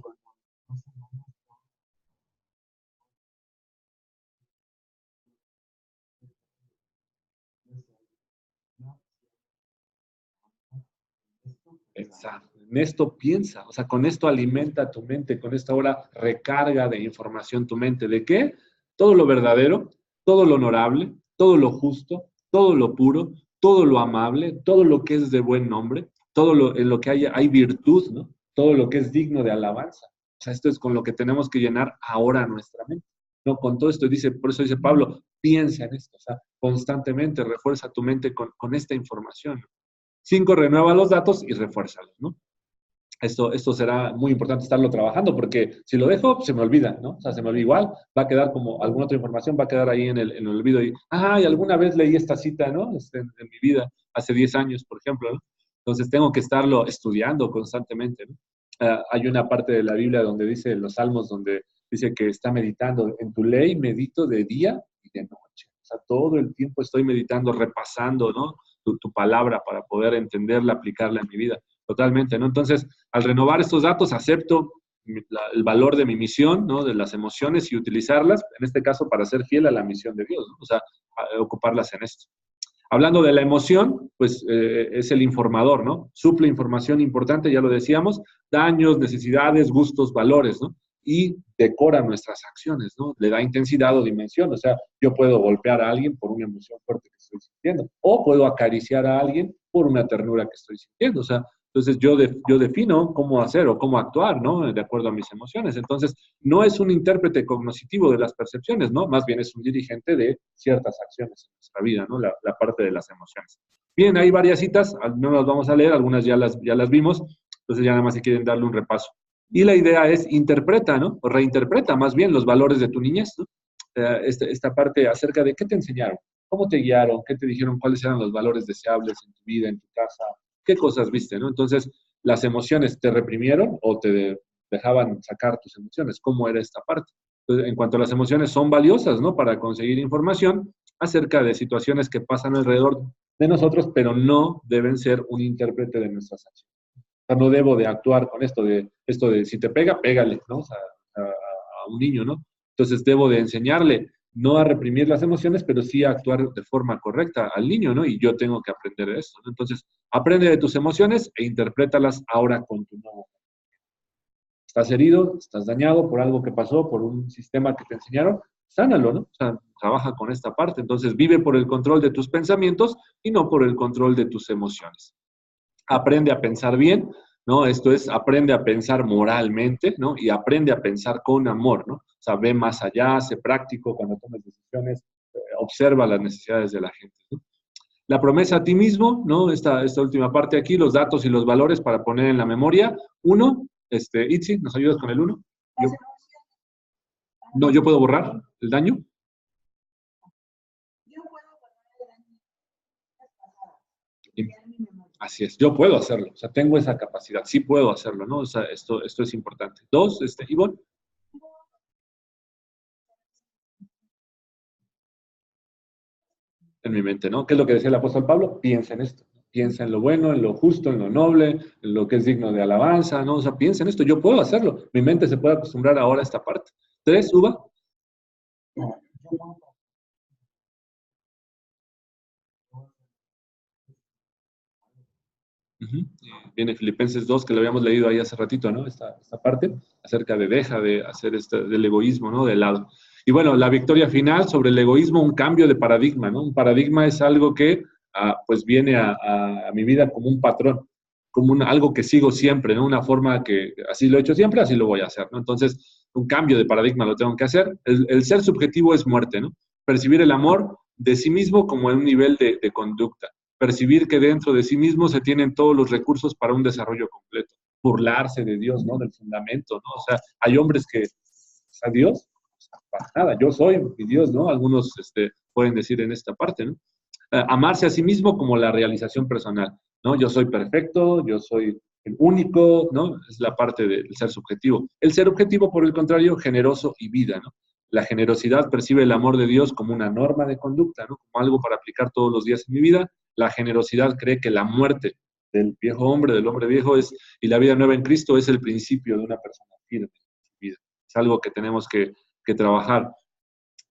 Exacto. En esto piensa, o sea, con esto alimenta tu mente, con esta hora recarga de información tu mente. ¿De qué? Todo lo verdadero, todo lo honorable, todo lo justo, todo lo puro, todo lo amable, todo lo que es de buen nombre, en lo que hay virtud, ¿no? Todo lo que es digno de alabanza. O sea, esto es con lo que tenemos que llenar ahora nuestra mente. No, con todo esto por eso dice Pablo, piensa en esto, o sea, constantemente refuerza tu mente con esta información. 5, renueva los datos y refuérzalos, ¿no? Esto será muy importante estarlo trabajando porque si lo dejo, se me olvida, ¿no? O sea, se me olvida igual, va a quedar como alguna otra información, va a quedar ahí en el olvido y, y alguna vez leí esta cita, ¿no? En mi vida, hace 10 años, por ejemplo, ¿no? Entonces tengo que estarlo estudiando constantemente, ¿no? Hay una parte de la Biblia donde dice, los Salmos, donde dice que está meditando, en tu ley medito de día y de noche. O sea, todo el tiempo estoy meditando, repasando, ¿no? Tu palabra para poder entenderla, aplicarla en mi vida. Totalmente, ¿no? Entonces, al renovar estos datos, acepto el valor de mi misión, ¿no? De las emociones y utilizarlas, en este caso, para ser fiel a la misión de Dios, ¿no? O sea, ocuparlas en esto. Hablando de la emoción, pues es el informador, ¿no? Suple información importante, ya lo decíamos, daños, necesidades, gustos, valores, ¿no? Y decora nuestras acciones, ¿no? Le da intensidad o dimensión. O sea, yo puedo golpear a alguien por una emoción fuerte que estoy sintiendo, o puedo acariciar a alguien por una ternura que estoy sintiendo. O sea, entonces yo defino cómo hacer o cómo actuar, ¿no? De acuerdo a mis emociones. Entonces, no es un intérprete cognoscitivo de las percepciones, ¿no? Más bien es un dirigente de ciertas acciones en nuestra vida, ¿no? La parte de las emociones. Bien, hay varias citas, no las vamos a leer, algunas ya las vimos, entonces ya nada más si quieren darle un repaso. Y la idea es interpreta, ¿no? O reinterpreta más bien los valores de tu niñez, ¿no? Esta parte acerca de qué te enseñaron, cómo te guiaron, qué te dijeron, cuáles eran los valores deseables en tu vida, en tu casa, qué cosas viste, ¿no? Entonces, las emociones te reprimieron o te dejaban sacar tus emociones, cómo era esta parte. Entonces, en cuanto a las emociones son valiosas, ¿no? Para conseguir información, acerca de situaciones que pasan alrededor de nosotros, pero no deben ser un intérprete de nuestras acciones. O sea, no debo de actuar con esto de si te pega, pégale, ¿no? O sea, a un niño, ¿no? Entonces debo de enseñarle no a reprimir las emociones, pero sí a actuar de forma correcta al niño, ¿no? Y yo tengo que aprender de esto, ¿no? Entonces, aprende de tus emociones e interprétalas ahora con tu nuevo. Estás herido, estás dañado por algo que pasó, por un sistema que te enseñaron, sánalo, ¿no? O sea, trabaja con esta parte. Entonces, vive por el control de tus pensamientos y no por el control de tus emociones. Aprende a pensar bien, ¿no? Esto es, aprende a pensar moralmente, ¿no? Y aprende a pensar con amor, ¿no? O sea, ve más allá, sé práctico cuando tomes decisiones, observa las necesidades de la gente, ¿no? La promesa a ti mismo, ¿no? Esta última parte aquí, los datos y los valores para poner en la memoria. Uno, Itzi, ¿nos ayudas con el uno? No, yo puedo borrar el daño. Yo puedo borrar el daño pasado. Así es, yo puedo hacerlo, o sea, tengo esa capacidad, sí puedo hacerlo, ¿no? O sea, esto es importante. Dos, Ivonne. En mi mente, ¿no? ¿Qué es lo que decía el apóstol Pablo? Piensa en esto, piensa en lo bueno, en lo justo, en lo noble, en lo que es digno de alabanza, ¿no? O sea, piensa en esto, yo puedo hacerlo, mi mente se puede acostumbrar ahora a esta parte. Tres, Uva. Viene Filipenses 2, que lo habíamos leído ahí hace ratito, ¿no? Esta parte, acerca de deja de hacer del egoísmo, ¿no? De lado. Y bueno, la victoria final sobre el egoísmo, un cambio de paradigma, ¿no? Un paradigma es algo que, pues, viene a mi vida como un patrón, como algo que sigo siempre, ¿no? Una forma que así lo he hecho siempre, así lo voy a hacer, ¿no? Entonces, un cambio de paradigma lo tengo que hacer. El ser subjetivo es muerte, ¿no? Percibir el amor de sí mismo como en un nivel de conducta. Percibir que dentro de sí mismo se tienen todos los recursos para un desarrollo completo. Burlarse de Dios, ¿no? Del fundamento, ¿no? O sea, hay hombres que, a Dios, para nada, yo soy mi Dios, ¿no? Algunos pueden decir en esta parte, ¿no? Amarse a sí mismo como la realización personal, ¿no? Yo soy perfecto, yo soy el único, ¿no? Es la parte del ser subjetivo. El ser objetivo, por el contrario, generoso y vida, ¿no? La generosidad percibe el amor de Dios como una norma de conducta, ¿no? Como algo para aplicar todos los días en mi vida. La generosidad cree que la muerte del viejo hombre, del hombre viejo, y la vida nueva en Cristo es el principio de una persona firme en su vida. Es algo que tenemos que trabajar.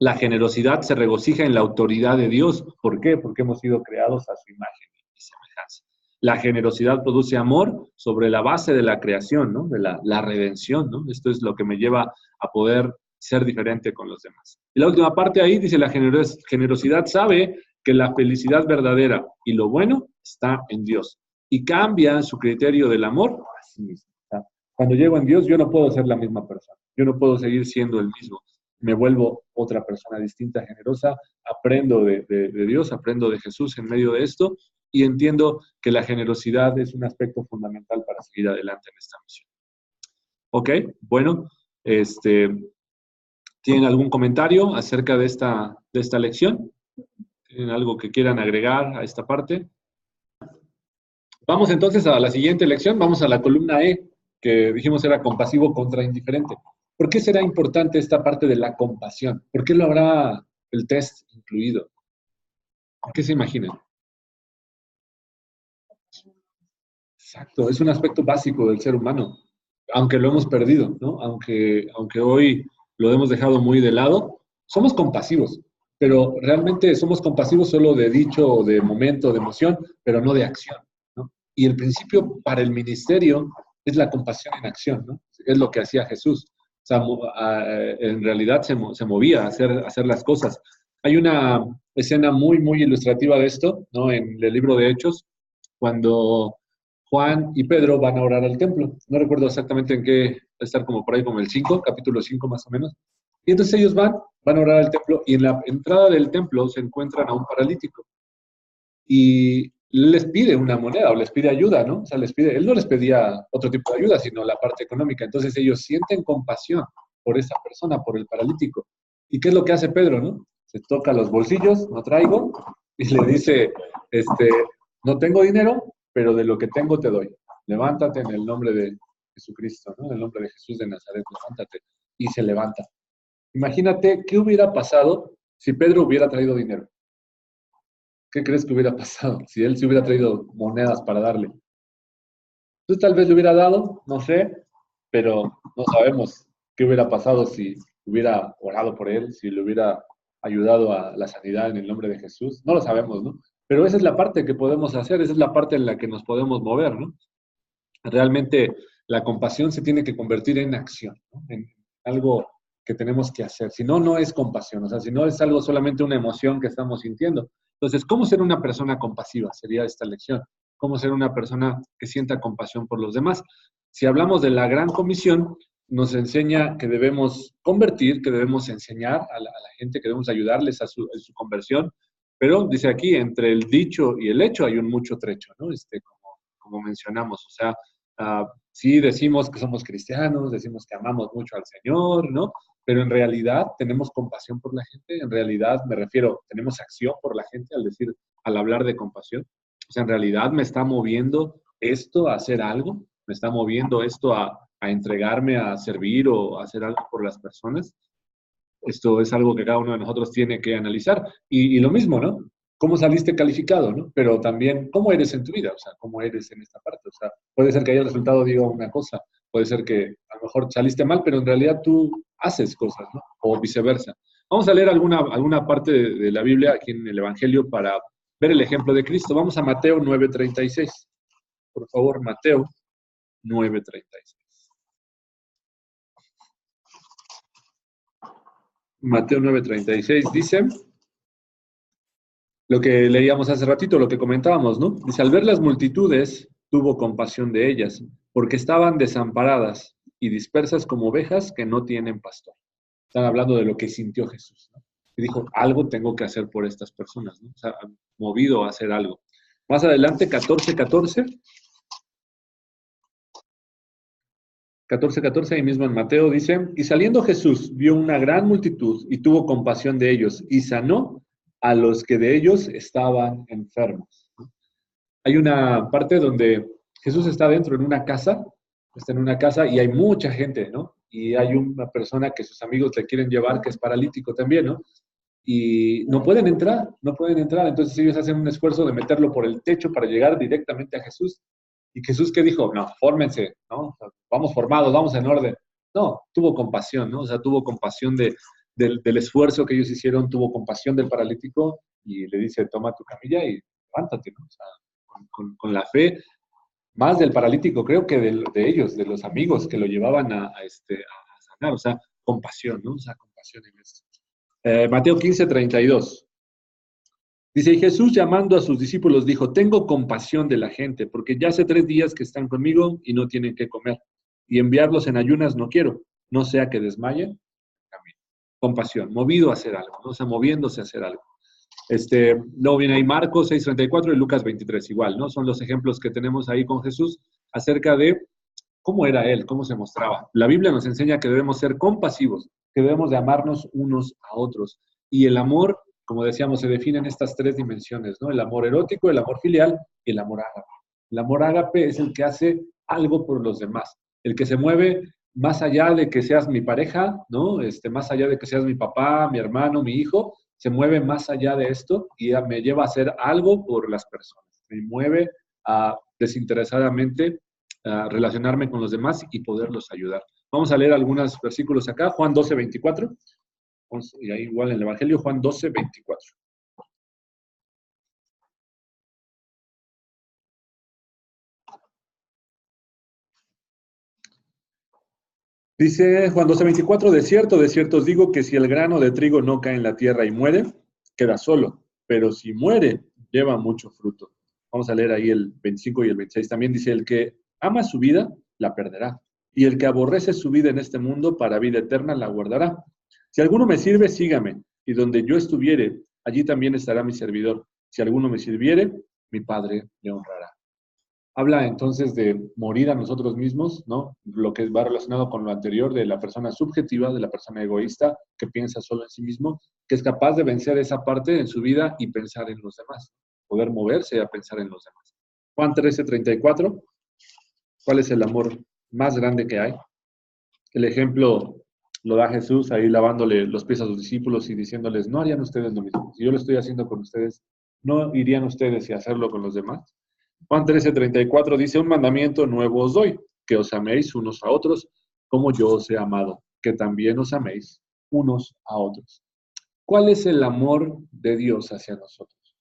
La generosidad se regocija en la autoridad de Dios. ¿Por qué? Porque hemos sido creados a su imagen y semejanza. La generosidad produce amor sobre la base de la creación, ¿no? De la redención, ¿no? Esto es lo que me lleva a poder ser diferente con los demás. Y la última parte ahí dice, la generosidad sabe que la felicidad verdadera y lo bueno está en Dios. Y cambia su criterio del amor a sí mismo. Cuando llego en Dios, yo no puedo ser la misma persona. Yo no puedo seguir siendo el mismo. Me vuelvo otra persona distinta, generosa, aprendo de Dios, aprendo de Jesús en medio de esto y entiendo que la generosidad es un aspecto fundamental para seguir adelante en esta misión. ¿Ok? Bueno, ¿tienen algún comentario acerca de esta lección? ¿Tienen algo que quieran agregar a esta parte? Vamos entonces a la siguiente lección, vamos a la columna E, que dijimos era compasivo contra indiferente. ¿Por qué será importante esta parte de la compasión? ¿Por qué lo habrá el test incluido? ¿Qué se imaginan? Exacto, es un aspecto básico del ser humano, aunque lo hemos perdido, ¿no? Aunque hoy lo hemos dejado muy de lado, somos compasivos, pero realmente somos compasivos solo de dicho, de momento, de emoción, pero no de acción, ¿no? Y el principio para el ministerio es la compasión en acción, ¿no? Es lo que hacía Jesús. O sea, en realidad se movía a hacer las cosas. Hay una escena muy, muy ilustrativa de esto, ¿no? En el libro de Hechos, cuando Juan y Pedro van a orar al templo. No recuerdo exactamente en qué, estar como por ahí, como el 5, capítulo 5 más o menos. Y entonces ellos van a orar al templo y en la entrada del templo se encuentran a un paralítico. Y les pide una moneda o les pide ayuda, ¿no? O sea, él no les pedía otro tipo de ayuda, sino la parte económica. Entonces ellos sienten compasión por esa persona, por el paralítico. ¿Y qué es lo que hace Pedro, no? Se toca los bolsillos, no traigo, y le dice, no tengo dinero, pero de lo que tengo te doy. Levántate en el nombre de Jesucristo, ¿no? En el nombre de Jesús de Nazaret, levántate. Y se levanta. Imagínate qué hubiera pasado si Pedro hubiera traído dinero. ¿Qué crees que hubiera pasado si él se hubiera traído monedas para darle? Pues tal vez le hubiera dado, no sé, pero no sabemos qué hubiera pasado si hubiera orado por él, si le hubiera ayudado a la sanidad en el nombre de Jesús. No lo sabemos, ¿no? Pero esa es la parte que podemos hacer, esa es la parte en la que nos podemos mover, ¿no? Realmente la compasión se tiene que convertir en acción, ¿no? En algo que tenemos que hacer. Si no, no es compasión, o sea, si no es algo solamente una emoción que estamos sintiendo. Entonces, ¿cómo ser una persona compasiva? Sería esta lección. ¿Cómo ser una persona que sienta compasión por los demás? Si hablamos de la gran comisión, nos enseña que debemos convertir, que debemos enseñar a la gente, que debemos ayudarles a su conversión, pero dice aquí, entre el dicho y el hecho hay un mucho trecho, ¿no? Como mencionamos, o sea, sí decimos que somos cristianos, decimos que amamos mucho al Señor, ¿no? Pero en realidad tenemos compasión por la gente, en realidad me refiero, tenemos acción por la gente al hablar de compasión. O sea, en realidad me está moviendo esto a hacer algo, me está moviendo esto a entregarme a servir o a hacer algo por las personas. Esto es algo que cada uno de nosotros tiene que analizar. Y lo mismo, ¿no? ¿Cómo saliste calificado, ¿no? Pero también, ¿cómo eres en tu vida? O sea, ¿cómo eres en esta parte? O sea, puede ser que ahí el resultado diga una cosa, puede ser que a lo mejor saliste mal, pero en realidad tú haces cosas, ¿no? O viceversa. Vamos a leer alguna parte de la Biblia aquí en el Evangelio para ver el ejemplo de Cristo. Vamos a Mateo 9:36. Por favor, Mateo 9:36. Mateo 9:36 dice lo que leíamos hace ratito, lo que comentábamos, ¿no? Dice, al ver las multitudes, tuvo compasión de ellas, porque estaban desamparadas y dispersas como ovejas que no tienen pastor. Están hablando de lo que sintió Jesús, ¿no? Y dijo, algo tengo que hacer por estas personas, ¿no? O sea, movido a hacer algo. Más adelante, 14:14. 14:14, ahí mismo en Mateo dice, y saliendo Jesús vio una gran multitud y tuvo compasión de ellos y sanó a los que de ellos estaban enfermos. Hay una parte donde Jesús está dentro en una casa, está en una casa y hay mucha gente, ¿no? Y hay una persona que sus amigos le quieren llevar que es paralítico también, ¿no? Y no pueden entrar, no pueden entrar. Entonces ellos hacen un esfuerzo de meterlo por el techo para llegar directamente a Jesús. ¿Y Jesús qué dijo? No, fórmense, ¿no? O sea, vamos formados, vamos en orden. No, tuvo compasión, ¿no? O sea, tuvo compasión del esfuerzo que ellos hicieron, tuvo compasión del paralítico y le dice, toma tu camilla y levántate, ¿no? O sea, con la fe, más del paralítico, creo que de ellos, de los amigos que lo llevaban a sanar, o sea, compasión, ¿no? O sea, compasión en esto. Mateo 15:32. Dice, y Jesús llamando a sus discípulos dijo, tengo compasión de la gente, porque ya hace 3 días que están conmigo y no tienen qué comer. Y enviarlos en ayunas no quiero, no sea que desmayen. Compasión, movido a hacer algo, ¿no? O sea, moviéndose a hacer algo. Luego viene ahí Marcos 6:34 y Lucas 23, igual, ¿no? Son los ejemplos que tenemos ahí con Jesús acerca de cómo era Él, cómo se mostraba. La Biblia nos enseña que debemos ser compasivos, que debemos de amarnos unos a otros. Y el amor, como decíamos, se define en estas 3 dimensiones, ¿no? El amor erótico, el amor filial y el amor ágape. El amor ágape es el que hace algo por los demás, el que se mueve más allá de que seas mi pareja, ¿no? Más allá de que seas mi papá, mi hermano, mi hijo, se mueve más allá de esto y me lleva a hacer algo por las personas. Me mueve a desinteresadamente a relacionarme con los demás y poderlos ayudar. Vamos a leer algunos versículos acá. Juan 12:24. Y ahí igual en el Evangelio, Juan 12:24. Dice Juan 12:24, de cierto os digo que si el grano de trigo no cae en la tierra y muere, queda solo, pero si muere, lleva mucho fruto. Vamos a leer ahí el 25 y el 26. También dice, el que ama su vida, la perderá, y el que aborrece su vida en este mundo, para vida eterna la guardará. Si alguno me sirve, sígame, y donde yo estuviere, allí también estará mi servidor. Si alguno me sirviere, mi Padre le honrará. Habla entonces de morir a nosotros mismos, ¿no? Lo que va relacionado con lo anterior de la persona subjetiva, de la persona egoísta, que piensa solo en sí mismo, que es capaz de vencer esa parte en su vida y pensar en los demás, poder moverse a pensar en los demás. Juan 13:34, ¿cuál es el amor más grande que hay? El ejemplo lo da Jesús ahí lavándole los pies a sus discípulos y diciéndoles, no harían ustedes lo mismo. Si yo lo estoy haciendo con ustedes, ¿no irían ustedes y hacerlo con los demás? Juan 13:34 dice, un mandamiento nuevo os doy, que os améis unos a otros, como yo os he amado, que también os améis unos a otros. ¿Cuál es el amor de Dios hacia nosotros?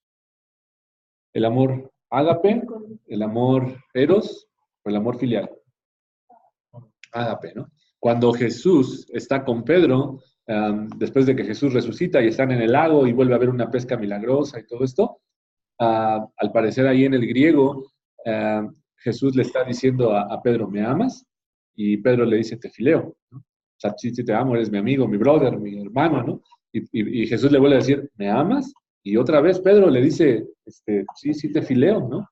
¿El amor ágape, el amor eros o el amor filial? Ágape, ¿no? Cuando Jesús está con Pedro, después de que Jesús resucita y están en el lago y vuelve a haber una pesca milagrosa y todo esto, al parecer ahí en el griego, Jesús le está diciendo a Pedro, ¿me amas? Y Pedro le dice, te fileo, ¿no? O sea, sí, sí te amo, eres mi amigo, mi brother, mi hermano, ¿no? Y Jesús le vuelve a decir, ¿me amas? Y otra vez Pedro le dice, sí, sí te fileo, ¿no?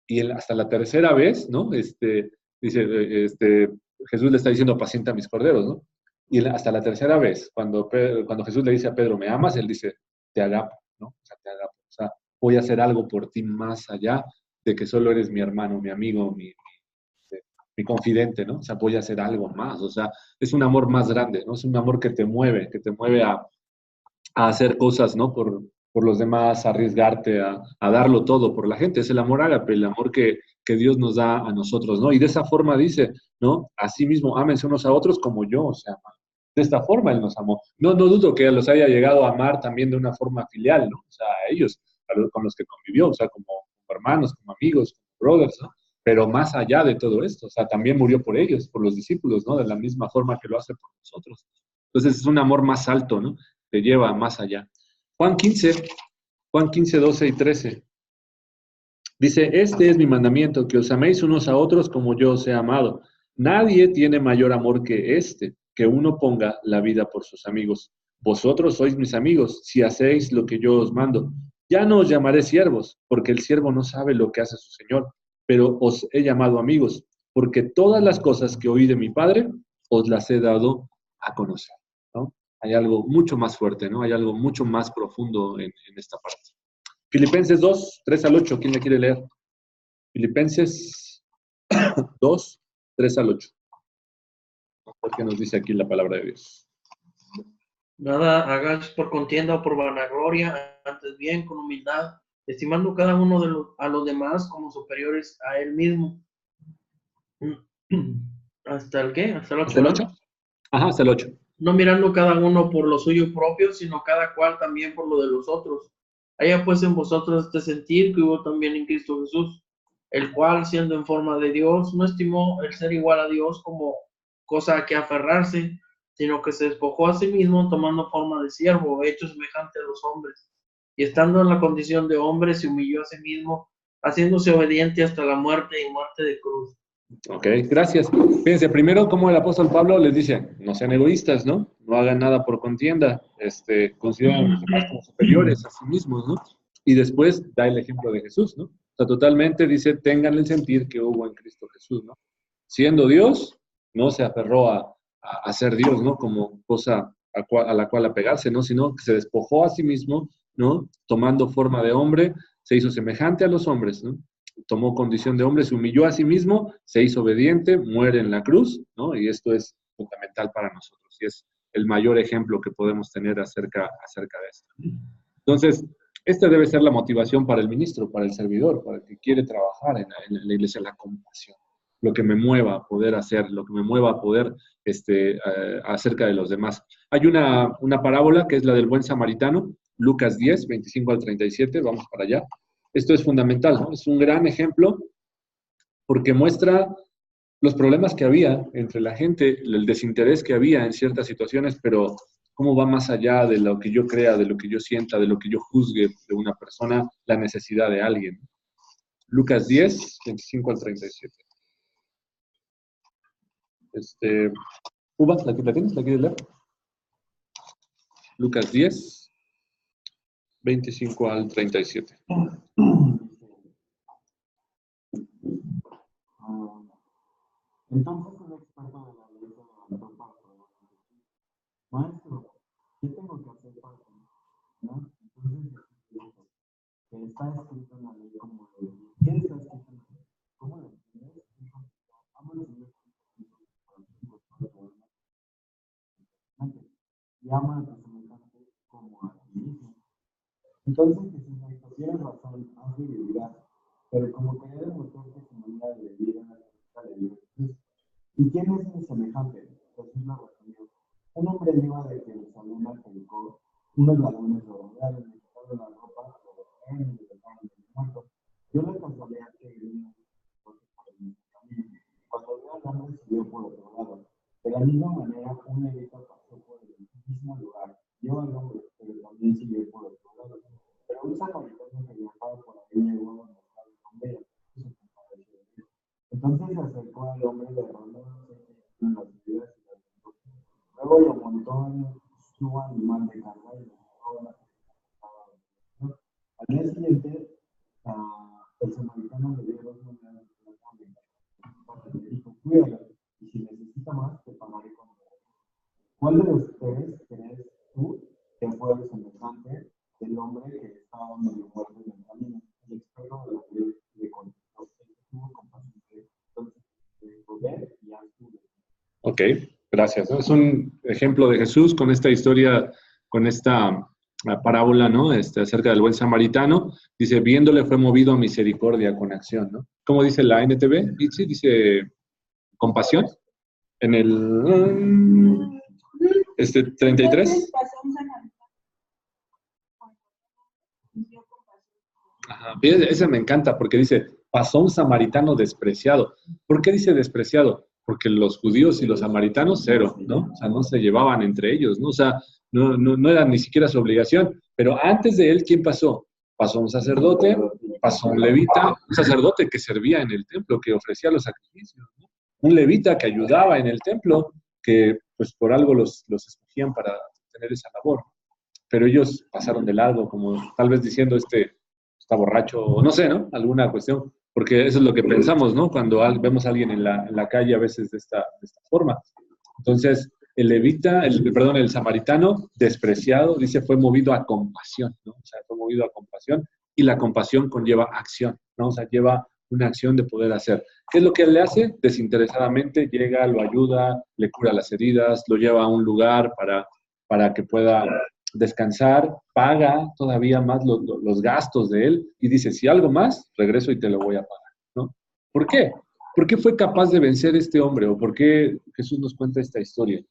Y hasta la tercera vez, ¿no? Dice, Jesús le está diciendo, apacienta mis corderos, ¿no? Y hasta la tercera vez, cuando Jesús le dice a Pedro, ¿me amas? Él dice, te agapo, ¿no? O sea, te agapo. O sea, voy a hacer algo por ti más allá de que solo eres mi hermano, mi amigo, mi confidente, ¿no? O sea, voy a hacer algo más. O sea, es un amor más grande, ¿no? Es un amor que te mueve a hacer cosas, ¿no? Por los demás, a arriesgarte, a darlo todo por la gente. Es el amor ágape, el amor que Dios nos da a nosotros, ¿no? Y de esa forma dice, ¿no? Así mismo, ámense unos a otros como yo, o sea, de esta forma Él nos amó. No, no dudo que los haya llegado a amar también de una forma filial, ¿no? O sea, a ellos, con los que convivió, o sea, como hermanos, como amigos, como brothers, ¿no? Pero más allá de todo esto, o sea, también murió por ellos, por los discípulos, ¿no? De la misma forma que lo hace por nosotros. Entonces es un amor más alto, ¿no? Te lleva más allá. Juan 15, 12 y 13. Dice, este es mi mandamiento, que os améis unos a otros como yo os he amado. Nadie tiene mayor amor que este, que uno ponga la vida por sus amigos. Vosotros sois mis amigos, si hacéis lo que yo os mando. Ya no os llamaré siervos, porque el siervo no sabe lo que hace su señor, pero os he llamado amigos, porque todas las cosas que oí de mi Padre os las he dado a conocer, ¿no? Hay algo mucho más fuerte, ¿no? Hay algo mucho más profundo en esta parte. Filipenses 2, 3 al 8, ¿quién le quiere leer? Filipenses 2, 3 al 8. ¿Qué nos dice aquí la palabra de Dios? Nada hagáis por contienda o por vanagloria, antes bien con humildad, estimando cada uno a los demás como superiores a él mismo. ¿Hasta el qué? Hasta el 8, ¿Hasta el ¿no? 8? Ajá, hasta el 8. No mirando cada uno por lo suyo propio, sino cada cual también por lo de los otros. Haya pues en vosotros este sentir que hubo también en Cristo Jesús, el cual, siendo en forma de Dios, no estimó el ser igual a Dios como cosa a que aferrarse, sino que se despojó a sí mismo tomando forma de siervo, hecho semejante a los hombres. Y estando en la condición de hombre, se humilló a sí mismo, haciéndose obediente hasta la muerte y muerte de cruz. Ok, gracias. Fíjense, primero, como el apóstol Pablo les dice, no sean egoístas, ¿no? No hagan nada por contienda, consideren a los demás como superiores a sí mismos, ¿no? Y después da el ejemplo de Jesús, ¿no? O sea, totalmente dice, tengan el sentir que hubo en Cristo Jesús, ¿no? Siendo Dios, no se aferró a ser Dios, ¿no? Como cosa a la cual apegarse, ¿no? Sino que se despojó a sí mismo, ¿no? Tomando forma de hombre, se hizo semejante a los hombres, ¿no? Tomó condición de hombre, se humilló a sí mismo, se hizo obediente, muere en la cruz, ¿no? Y esto es fundamental para nosotros y es el mayor ejemplo que podemos tener acerca de esto. Entonces, esta debe ser la motivación para el ministro, para el servidor, para el que quiere trabajar en la iglesia, la compasión. Lo que me mueva a poder hacer, lo que me mueva a poder acerca de los demás. Hay una parábola que es la del buen samaritano, Lucas 10, 25 al 37, vamos para allá. Esto es fundamental, ¿no? Es un gran ejemplo porque muestra los problemas que había entre la gente, el desinterés que había en ciertas situaciones, pero cómo va más allá de lo que yo crea, de lo que yo sienta, de lo que yo juzgue de una persona, la necesidad de alguien. Lucas 10, 25 al 37. Uva, ¿la tienes? ¿La quieres leer? Lucas 10, 25 al 37. Entonces un experto de la ley se levantó para preguntar, maestro, ¿qué tengo que hacer para comer? ¿No? Entonces Jesús dijo, que está escrito en la ley como lo dice. ¿Qué está escrito en la ley? ¿Cómo lo entiendes? Dijo, ama al Señor y ama a tu semejante como a ti mismo. Entonces Jesús le hizo tienes razón, has vivirás, pero como quería demostrar que su manera de vivir era la de Dios. ¿Y quién es mi semejante? Jesús lo respondió. Un hombre iba de Jerusalén a Jericó, unos ladrones lo rodearon, le quitaron la ropa, lo golpearon y le dejaron de muerto. Yo le casualidad que vino por el camino. Cuando vio al hombre, siguió por otro lado. De la misma manera, un levita pasó por el mismo lugar, vio al hombre, pero también siguió por otro lado. Pero un samaritano que viajaba por ahí llegó a donde estaba el hombre y se compadeció de él. Entonces se acercó al hombre, le rogó en las heridas y las vendó. Luego lo montó en su animal de carga y lo llevó a la casa. Al día siguiente, el samaritano le dio 2 monedas de plata y le dijo, cuídalo, y si necesita más, te pagaré con oro. ¿Cuál de ustedes crees tú que fue el semejante del hombre que estaba medio muerto en el camino? El experto de la ley le contestó, tuvo compasión de él. Entonces, le dijo, ve y haz tú. Ok, gracias. ¿No? Es un ejemplo de Jesús con esta historia, con esta parábola, ¿no? Acerca del buen samaritano. Dice, viéndole fue movido a misericordia con acción, ¿no? ¿Cómo dice la NTV? Sí, dice compasión. En el 33. Ajá. Ese me encanta porque dice, pasó un samaritano despreciado. ¿Por qué dice despreciado? Porque los judíos y los samaritanos, cero, ¿no? O sea, no se llevaban entre ellos, ¿no? O sea, no era ni siquiera su obligación. Pero antes de él, ¿quién pasó? Pasó un sacerdote, pasó un levita, un sacerdote que servía en el templo, que ofrecía los sacrificios, ¿no? Un levita que ayudaba en el templo, que pues por algo los escogían para tener esa labor. Pero ellos pasaron de largo, como tal vez diciendo, está borracho, o no sé, ¿no? Alguna cuestión, porque eso es lo que pensamos, ¿no? Cuando vemos a alguien en la calle a veces de esta forma. Entonces, el levita, el samaritano, despreciado, dice, fue movido a compasión, ¿no? O sea, fue movido a compasión, y la compasión conlleva acción, ¿no? O sea, lleva una acción de poder hacer. ¿Qué es lo que él le hace? Desinteresadamente llega, lo ayuda, le cura las heridas, lo lleva a un lugar para que pueda descansar, paga todavía más los gastos de él y dice, si algo más, regreso y te lo voy a pagar, ¿no? ¿Por qué? ¿Por qué fue capaz de vencer este hombre? ¿O por qué Jesús nos cuenta esta historia?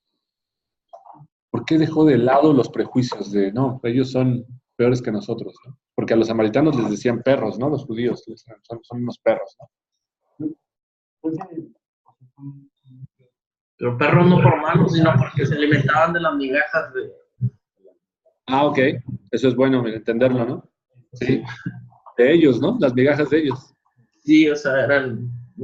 ¿Por qué dejó de lado los prejuicios de, no, ellos son peores que nosotros, ¿no? Porque a los samaritanos les decían perros, ¿no? Los judíos son unos perros, ¿no? Pero perros no por malos, sino porque se alimentaban de las migajas de... Ah, ok. Eso es bueno entenderlo, ¿no? Sí. De ellos, ¿no? Las migajas de ellos. Sí, o sea,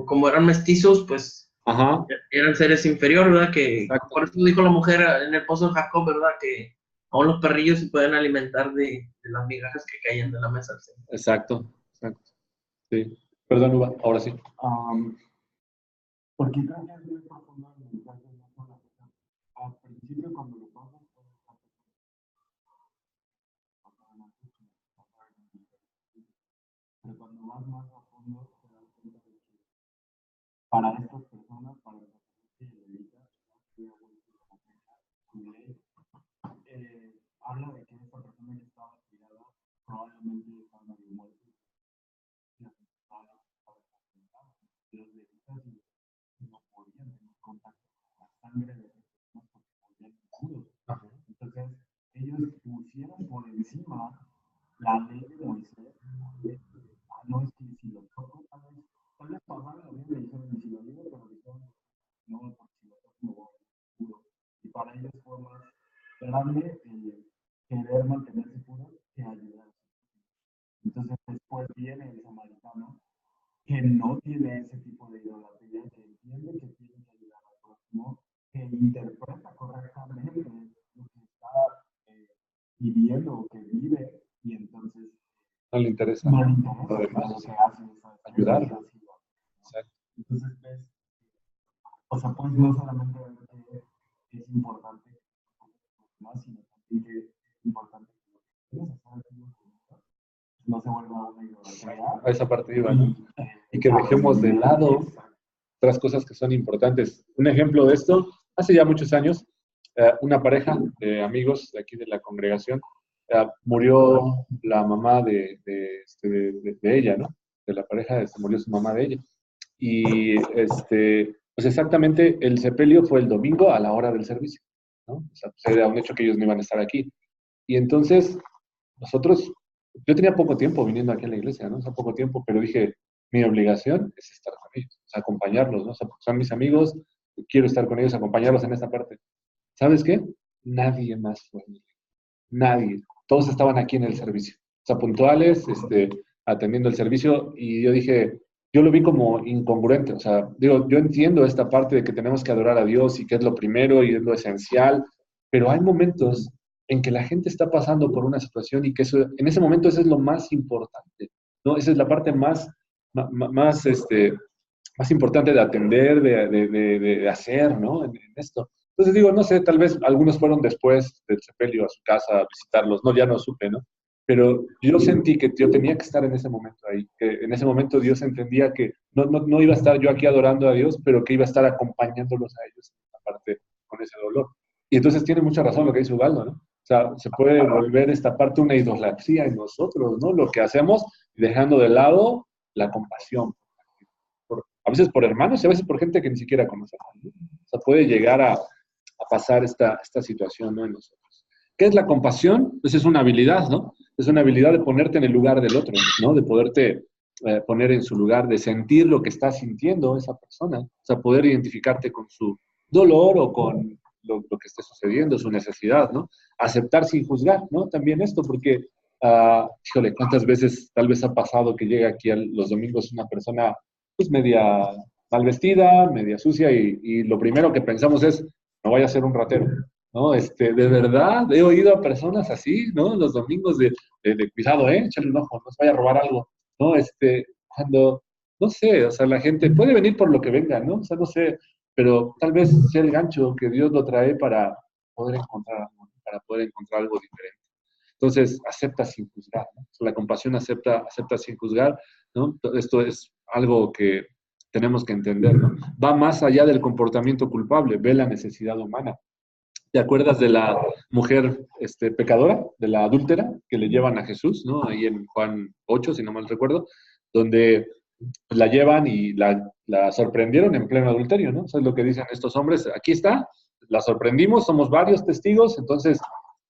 como eran mestizos, pues Ajá. eran seres inferiores, ¿verdad? Exacto. Por eso dijo la mujer en el pozo de Jacob, ¿verdad? Que aún los perrillos se pueden alimentar de las migajas que caían de la mesa. ¿Sí? Exacto. Sí. Perdón, Uva, ahora sí. Porque creo que es muy profundo el mensaje de una sola persona. Al principio, cuando lo pasas, pero cuando vas más a fondo, te das cuenta de que para estas personas, para el sacerdote y el levita, habla de que esta persona que estaba tirada probablemente estaba medio muerta. Los levitas no podían tener contacto con la sangre de las personas porque volvían impuros. Entonces, ellos pusieron por encima la ley de Moisés. No es que si lo toco, tal vez pasaron la Biblia y dijeron, si lo digo, pero dijeron, no, porque si lo toco, me voy a puro. Y para ellos fue más grande querer mantenerse puros que ayudar. Entonces, después viene el samaritano que no tiene ese tipo de idolatría, que entiende que tiene que ayudar al próximo, que interpreta correctamente lo que está viviendo o que vive, y entonces no le interesa. No le interesa lo demás, que hace ayudar. Exacto. Entonces, ves, o sea, pues no solamente ver que es importante más, sino también que es importante que lo que quieres hacer no se vuelva una idolatría. A esa parte iba, ¿no? Y que dejemos de lado otras cosas que son importantes. Un ejemplo de esto, hace ya muchos años, una pareja de amigos de aquí de la congregación murió la mamá de ella, ¿no? De la pareja, murió su mamá de ella. Y pues exactamente el sepelio fue el domingo a la hora del servicio, ¿no? O sea, pues era un hecho que ellos no iban a estar aquí. Y entonces, nosotros, yo tenía poco tiempo viniendo aquí a la iglesia, ¿no? O sea, poco tiempo, pero dije, mi obligación es estar con ellos, o sea, acompañarlos, ¿no? O sea, son mis amigos, quiero estar con ellos, acompañarlos en esta parte. ¿Sabes qué? Nadie más fue. Nadie. Todos estaban aquí en el servicio. O sea, puntuales, atendiendo el servicio, y yo dije, yo lo vi como incongruente. O sea, digo, yo entiendo esta parte de que tenemos que adorar a Dios y que es lo primero y es lo esencial, pero hay momentos en que la gente está pasando por una situación y que eso, en ese momento eso es lo más importante, ¿no? Esa es la parte más importante de atender, de hacer, ¿no? En esto. Entonces digo, no sé, tal vez algunos fueron después del sepelio a su casa a visitarlos, no, ya no supe, ¿no? Pero yo sentí que yo tenía que estar en ese momento ahí, que en ese momento Dios entendía que no iba a estar yo aquí adorando a Dios, pero que iba a estar acompañándolos a ellos, aparte con ese dolor. Y entonces tiene mucha razón lo que dice Ubaldo, ¿no? O sea, se puede volver esta parte una idolatría en nosotros, ¿no? Lo que hacemos dejando de lado la compasión. A veces por hermanos y a veces por gente que ni siquiera conocemos, ¿no? O sea, puede llegar a pasar esta situación, ¿no? En nosotros. ¿Qué es la compasión? Pues es una habilidad, ¿no? Es una habilidad de ponerte en el lugar del otro, ¿no? De poderte poner en su lugar, de sentir lo que está sintiendo esa persona, o sea, poder identificarte con su dolor o con lo que esté sucediendo, su necesidad, ¿no? Aceptar sin juzgar, ¿no? También esto, porque, híjole, ¿cuántas veces tal vez ha pasado que llega aquí los domingos una persona, pues, media mal vestida, media sucia, y lo primero que pensamos es, no vaya a ser un ratero, ¿no? De verdad, he oído a personas así, ¿no? Los domingos de cuidado, échale un ojo, no se vaya a robar algo, ¿no? Cuando, no sé, o sea, la gente puede venir por lo que venga, ¿no? O sea, no sé, pero tal vez sea el gancho que Dios lo trae para poder encontrar algo diferente. Entonces, acepta sin juzgar, ¿no? O sea, la compasión acepta sin juzgar, ¿no? Esto es algo que tenemos que entender, ¿no? Va más allá del comportamiento culpable, ve la necesidad humana. ¿Te acuerdas de la mujer pecadora, de la adúltera, que le llevan a Jesús, ¿no? Ahí en Juan 8, si no mal recuerdo, donde la llevan y la sorprendieron en pleno adulterio, ¿no? Eso es lo que dicen estos hombres. Aquí está, la sorprendimos, somos varios testigos, entonces,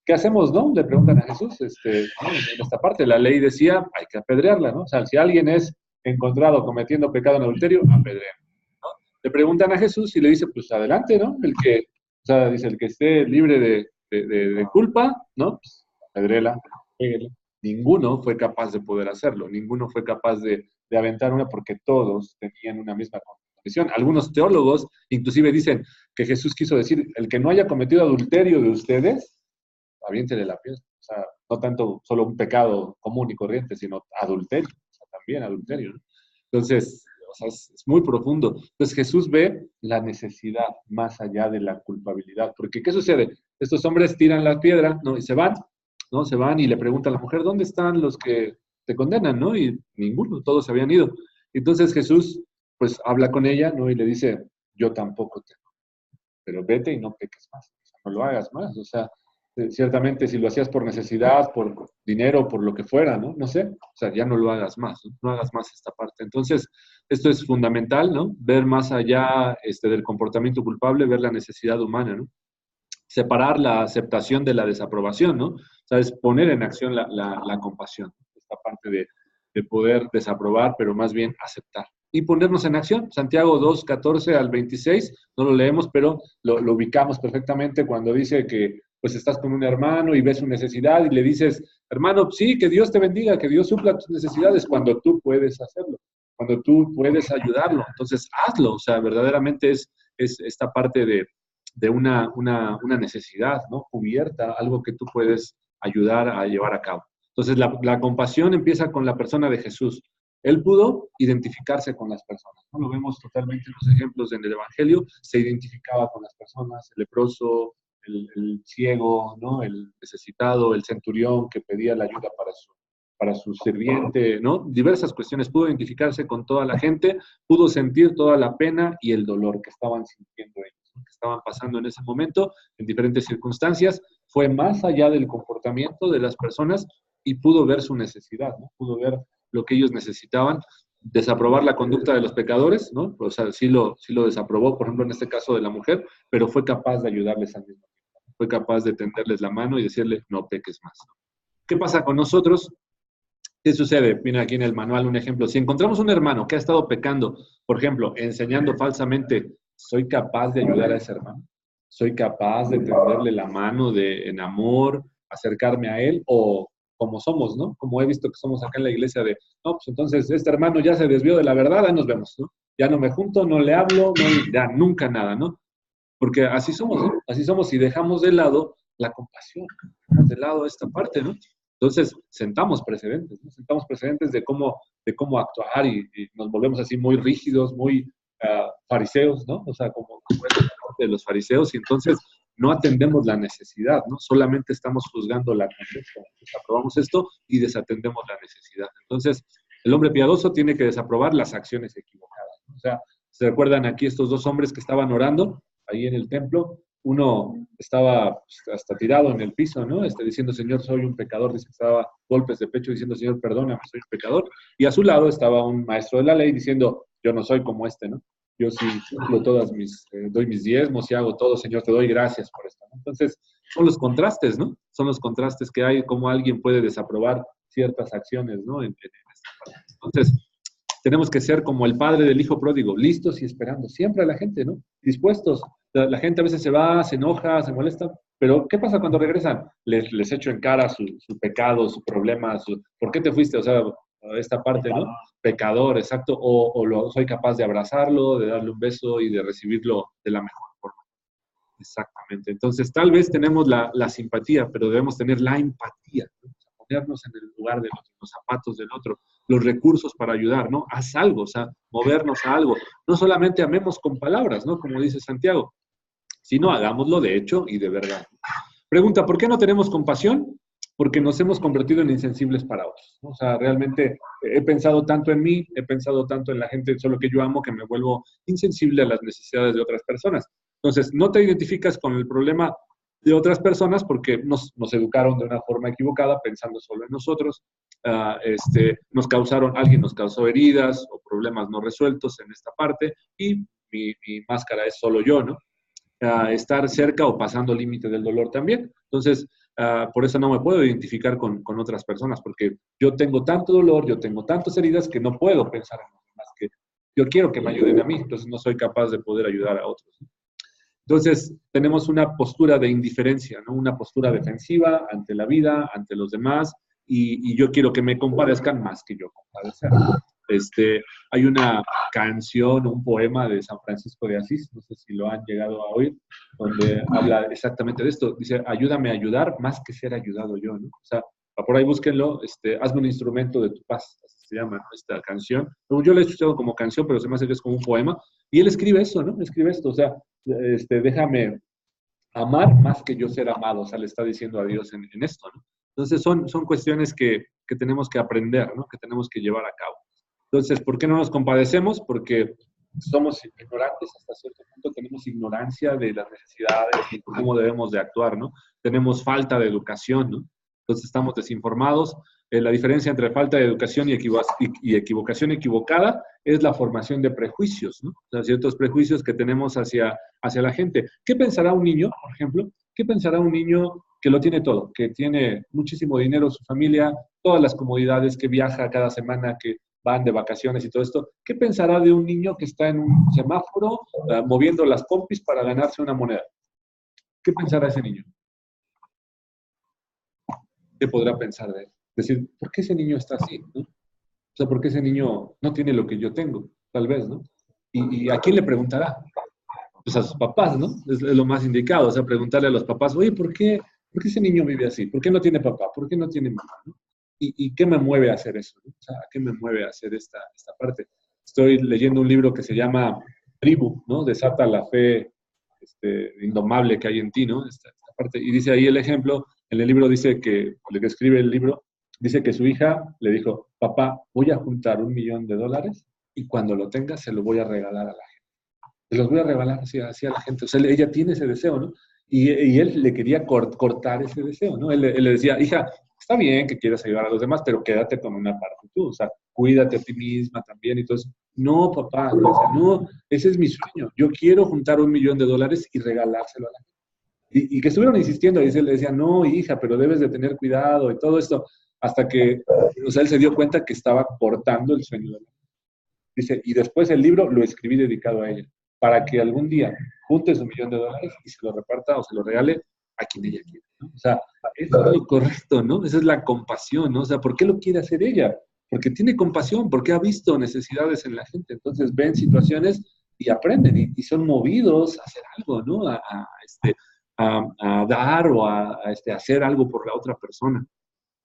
¿qué hacemos, no? Le preguntan a Jesús, ¿no? En esta parte, la ley decía, hay que apedrearla, ¿no? O sea, si alguien es encontrado cometiendo pecado en adulterio, apedrean, ¿no? Le preguntan a Jesús y le dice, pues adelante, ¿no? O sea, dice, el que esté libre de culpa, ¿no? Pues apedréla, pégale. Ninguno fue capaz de poder hacerlo, ninguno fue capaz de aventar una porque todos tenían una misma condición. Algunos teólogos inclusive dicen que Jesús quiso decir, el que no haya cometido adulterio de ustedes, aviéntele la piedra. O sea, no tanto solo un pecado común y corriente, sino adulterio, o sea, también adulterio, ¿no? Entonces, o sea, es muy profundo. Entonces Jesús ve la necesidad más allá de la culpabilidad. Porque, ¿qué sucede? Estos hombres tiran la piedra, ¿no? Y se van, ¿no? Se van y le preguntan a la mujer, ¿dónde están los que te condenan, ¿no? Y ninguno, todos se habían ido. Entonces Jesús, pues, habla con ella, ¿no? Y le dice, yo tampoco te, pero vete y no peques más, o sea, no lo hagas más, o sea, ciertamente si lo hacías por necesidad, por dinero, por lo que fuera, ¿no? No sé, o sea, ya no lo hagas más, ¿no? No hagas más esta parte. Entonces, esto es fundamental, ¿no? Ver más allá del comportamiento culpable, ver la necesidad humana, ¿no? Separar la aceptación de la desaprobación, ¿no? O sea, es poner en acción la compasión, esta parte de poder desaprobar, pero más bien aceptar. Y ponernos en acción. Santiago 2, 14 al 26, no lo leemos, pero lo ubicamos perfectamente cuando dice que pues estás con un hermano y ves su necesidad y le dices, hermano, sí, que Dios te bendiga, que Dios supla tus necesidades cuando tú puedes hacerlo, cuando tú puedes ayudarlo. Entonces, hazlo. O sea, verdaderamente es esta parte de una necesidad, ¿no? Cubierta, algo que tú puedes ayudar a llevar a cabo. Entonces, la compasión empieza con la persona de Jesús. Él pudo identificarse con las personas, ¿no? Lo vemos totalmente en los ejemplos en el Evangelio, se identificaba con las personas, el leproso, el ciego, ¿no? El necesitado, el centurión que pedía la ayuda para su sirviente, ¿no? Diversas cuestiones. Pudo identificarse con toda la gente, pudo sentir toda la pena y el dolor que estaban sintiendo ellos, ¿no? Que estaban pasando en ese momento, en diferentes circunstancias. fue más allá del comportamiento de las personas y pudo ver su necesidad, ¿no? Pudo ver lo que ellos necesitaban, desaprobar la conducta de los pecadores, ¿no? O sea, sí lo desaprobó, por ejemplo, en este caso de la mujer, pero fue capaz de ayudarles al mismo tiempo. Fue capaz de tenderles la mano y decirle, no peques más. ¿Qué pasa con nosotros? ¿Qué sucede? Mira aquí en el manual un ejemplo. Si encontramos un hermano que ha estado pecando, por ejemplo, enseñando falsamente, ¿soy capaz de ayudar a ese hermano? ¿Soy capaz de tenderle la mano en amor, acercarme a él? O como somos, ¿no? Como he visto que somos acá en la iglesia de, no, pues entonces este hermano ya se desvió de la verdad, ahí nos vemos, ¿no? Ya no me junto, no le hablo, no, ya nunca nada, ¿no? Porque así somos, ¿no? Así somos y dejamos de lado la compasión, dejamos de lado esta parte, ¿no? Entonces, sentamos precedentes, ¿no? Sentamos precedentes de cómo actuar y nos volvemos así muy rígidos, muy fariseos, ¿no? O sea, como de los fariseos y entonces no atendemos la necesidad, ¿no? Solamente estamos juzgando la conducta. Desaprobamos esto y desatendemos la necesidad. Entonces, el hombre piadoso tiene que desaprobar las acciones equivocadas, ¿no? O sea, ¿se recuerdan aquí estos dos hombres que estaban orando ahí en el templo? Uno estaba hasta tirado en el piso, ¿no? Diciendo, Señor, soy un pecador. Dice que estaba golpes de pecho diciendo, Señor, perdóname, soy un pecador. Y a su lado estaba un maestro de la ley diciendo, yo no soy como este, ¿no? Yo sí cumplo doy mis diezmos y hago todo, Señor, te doy gracias por esto, ¿no? Entonces, son los contrastes, ¿no? Son los contrastes que hay, cómo alguien puede desaprobar ciertas acciones, ¿no? En esta parte. Entonces, tenemos que ser como el padre del hijo pródigo, listos y esperando, siempre a la gente, ¿no? Dispuestos. La gente a veces se va, se enoja, se molesta, pero ¿qué pasa cuando regresan? Les echo en cara su pecado, su problema, ¿por qué te fuiste? O sea, esta parte, ¿no? Pecador, exacto, soy capaz de abrazarlo, de darle un beso y de recibirlo de la mejor forma. Exactamente. Entonces, tal vez tenemos la simpatía, pero debemos tener la empatía, ¿no? Ponernos en el lugar del otro, los zapatos del otro, los recursos para ayudar, ¿no? Haz algo, o sea, movernos a algo. No solamente amemos con palabras, ¿no? Como dice Santiago, sino hagámoslo de hecho y de verdad. Pregunta, ¿por qué no tenemos compasión? Porque nos hemos convertido en insensibles para otros, ¿no? O sea, realmente he pensado tanto en mí, he pensado tanto en la gente solo que yo amo, que me vuelvo insensible a las necesidades de otras personas. Entonces, no te identificas con el problema de otras personas porque nos educaron de una forma equivocada, pensando solo en nosotros. Alguien nos causó heridas o problemas no resueltos en esta parte y mi máscara es solo yo, ¿no? Estar cerca o pasando el límite del dolor también. Entonces, por eso no me puedo identificar con otras personas, porque yo tengo tanto dolor, yo tengo tantas heridas que no puedo pensar en los demás, que yo quiero que me ayuden a mí, entonces no soy capaz de poder ayudar a otros. Entonces, tenemos una postura de indiferencia, ¿no? Una postura defensiva ante la vida, ante los demás, y yo quiero que me compadezcan más que yo compadecer. Hay una canción, un poema de San Francisco de Asís, no sé si lo han llegado a oír, donde habla exactamente de esto. Dice, ayúdame a ayudar más que ser ayudado yo, ¿no? O sea, por ahí búsquenlo, hazme un instrumento de tu paz, así se llama, ¿no? Esta canción. Yo la he escuchado como canción, pero se me hace que es como un poema. Y él escribe eso, ¿no? Escribe esto, o sea, déjame amar más que yo ser amado, o sea, le está diciendo a Dios en esto, ¿no? Entonces son cuestiones que tenemos que aprender, ¿no? Que tenemos que llevar a cabo. Entonces, ¿por qué no nos compadecemos? Porque somos ignorantes hasta cierto punto, tenemos ignorancia de las necesidades y cómo debemos de actuar, ¿no? Tenemos falta de educación, ¿no? Entonces estamos desinformados. La diferencia entre falta de educación y equivocación equivocada es la formación de prejuicios, ¿no? O sea, ciertos prejuicios que tenemos hacia la gente. ¿Qué pensará un niño, por ejemplo? ¿Qué pensará un niño que lo tiene todo, que tiene muchísimo dinero, su familia, todas las comodidades, que viaja cada semana, que van de vacaciones y todo esto? ¿Qué pensará de un niño que está en un semáforo moviendo las pompis para ganarse una moneda? ¿Qué pensará ese niño? ¿Qué podrá pensar de él? Decir, ¿por qué ese niño está así? ¿No? O sea, ¿por qué ese niño no tiene lo que yo tengo? Tal vez, ¿no? ¿Y a quién le preguntará? Pues a sus papás, ¿no? Es lo más indicado, o sea, preguntarle a los papás, oye, ¿por qué ese niño vive así? ¿Por qué no tiene papá? ¿Por qué no tiene mamá? ¿No? ¿Y qué me mueve a hacer eso? ¿No? O sea, ¿qué me mueve a hacer esta parte? Estoy leyendo un libro que se llama Tribu, ¿no? Desata la fe indomable que hay en ti, ¿no? Esta parte. Y dice ahí el ejemplo, en el libro dice que, el que escribe el libro, dice que su hija le dijo, papá, voy a juntar $1 millón y cuando lo tenga se lo voy a regalar a la gente. Se los voy a regalar así a la gente. O sea, ella tiene ese deseo, ¿no? Y él le quería cortar ese deseo, ¿no? Él le decía, hija, está bien que quieras ayudar a los demás, pero quédate con una parte tú, o sea, cuídate a ti misma también y todo eso. No, papá, le decía, no, ese es mi sueño. Yo quiero juntar $1,000,000 y regalárselo a la gente. Y que estuvieron insistiendo, y él le decía, no, hija, pero debes de tener cuidado y todo esto, hasta que, o sea, él se dio cuenta que estaba cortando el sueño de la gente. Dice, y después el libro lo escribí dedicado a ella, para que algún día junte su $1,000,000 y se lo reparta o se lo regale a quien ella quiera, ¿no? O sea, eso es lo correcto, ¿no? Esa es la compasión, ¿no? O sea, ¿por qué lo quiere hacer ella? Porque tiene compasión, porque ha visto necesidades en la gente. Entonces ven situaciones y aprenden y son movidos a hacer algo, ¿no? A dar o a hacer algo por la otra persona.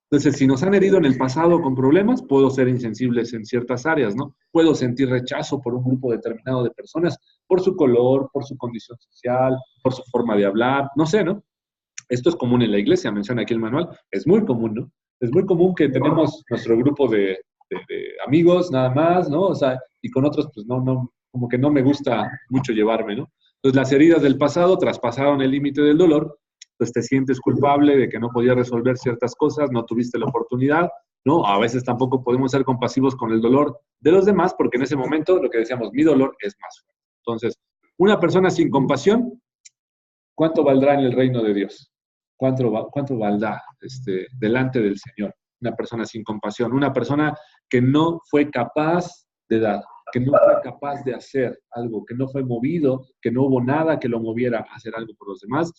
Entonces, si nos han herido en el pasado con problemas, puedo ser insensibles en ciertas áreas, ¿no? Puedo sentir rechazo por un grupo determinado de personas, por su color, por su condición social, por su forma de hablar, no sé, ¿no? Esto es común en la iglesia, menciona aquí el manual, es muy común, ¿no? Es muy común que tenemos nuestro grupo de amigos nada más, ¿no? O sea, y con otros, pues no, como que no me gusta mucho llevarme, ¿no? Entonces, las heridas del pasado traspasaron el límite del dolor, pues te sientes culpable de que no podías resolver ciertas cosas, no tuviste la oportunidad, ¿no? A veces tampoco podemos ser compasivos con el dolor de los demás, porque en ese momento, lo que decíamos, mi dolor es más fuerte. Entonces, una persona sin compasión, ¿cuánto valdrá en el reino de Dios? ¿Cuánto valdrá delante del Señor? Una persona sin compasión, una persona que no fue capaz de dar, que no fue capaz de hacer algo, que no fue movido, que no hubo nada que lo moviera a hacer algo por los demás,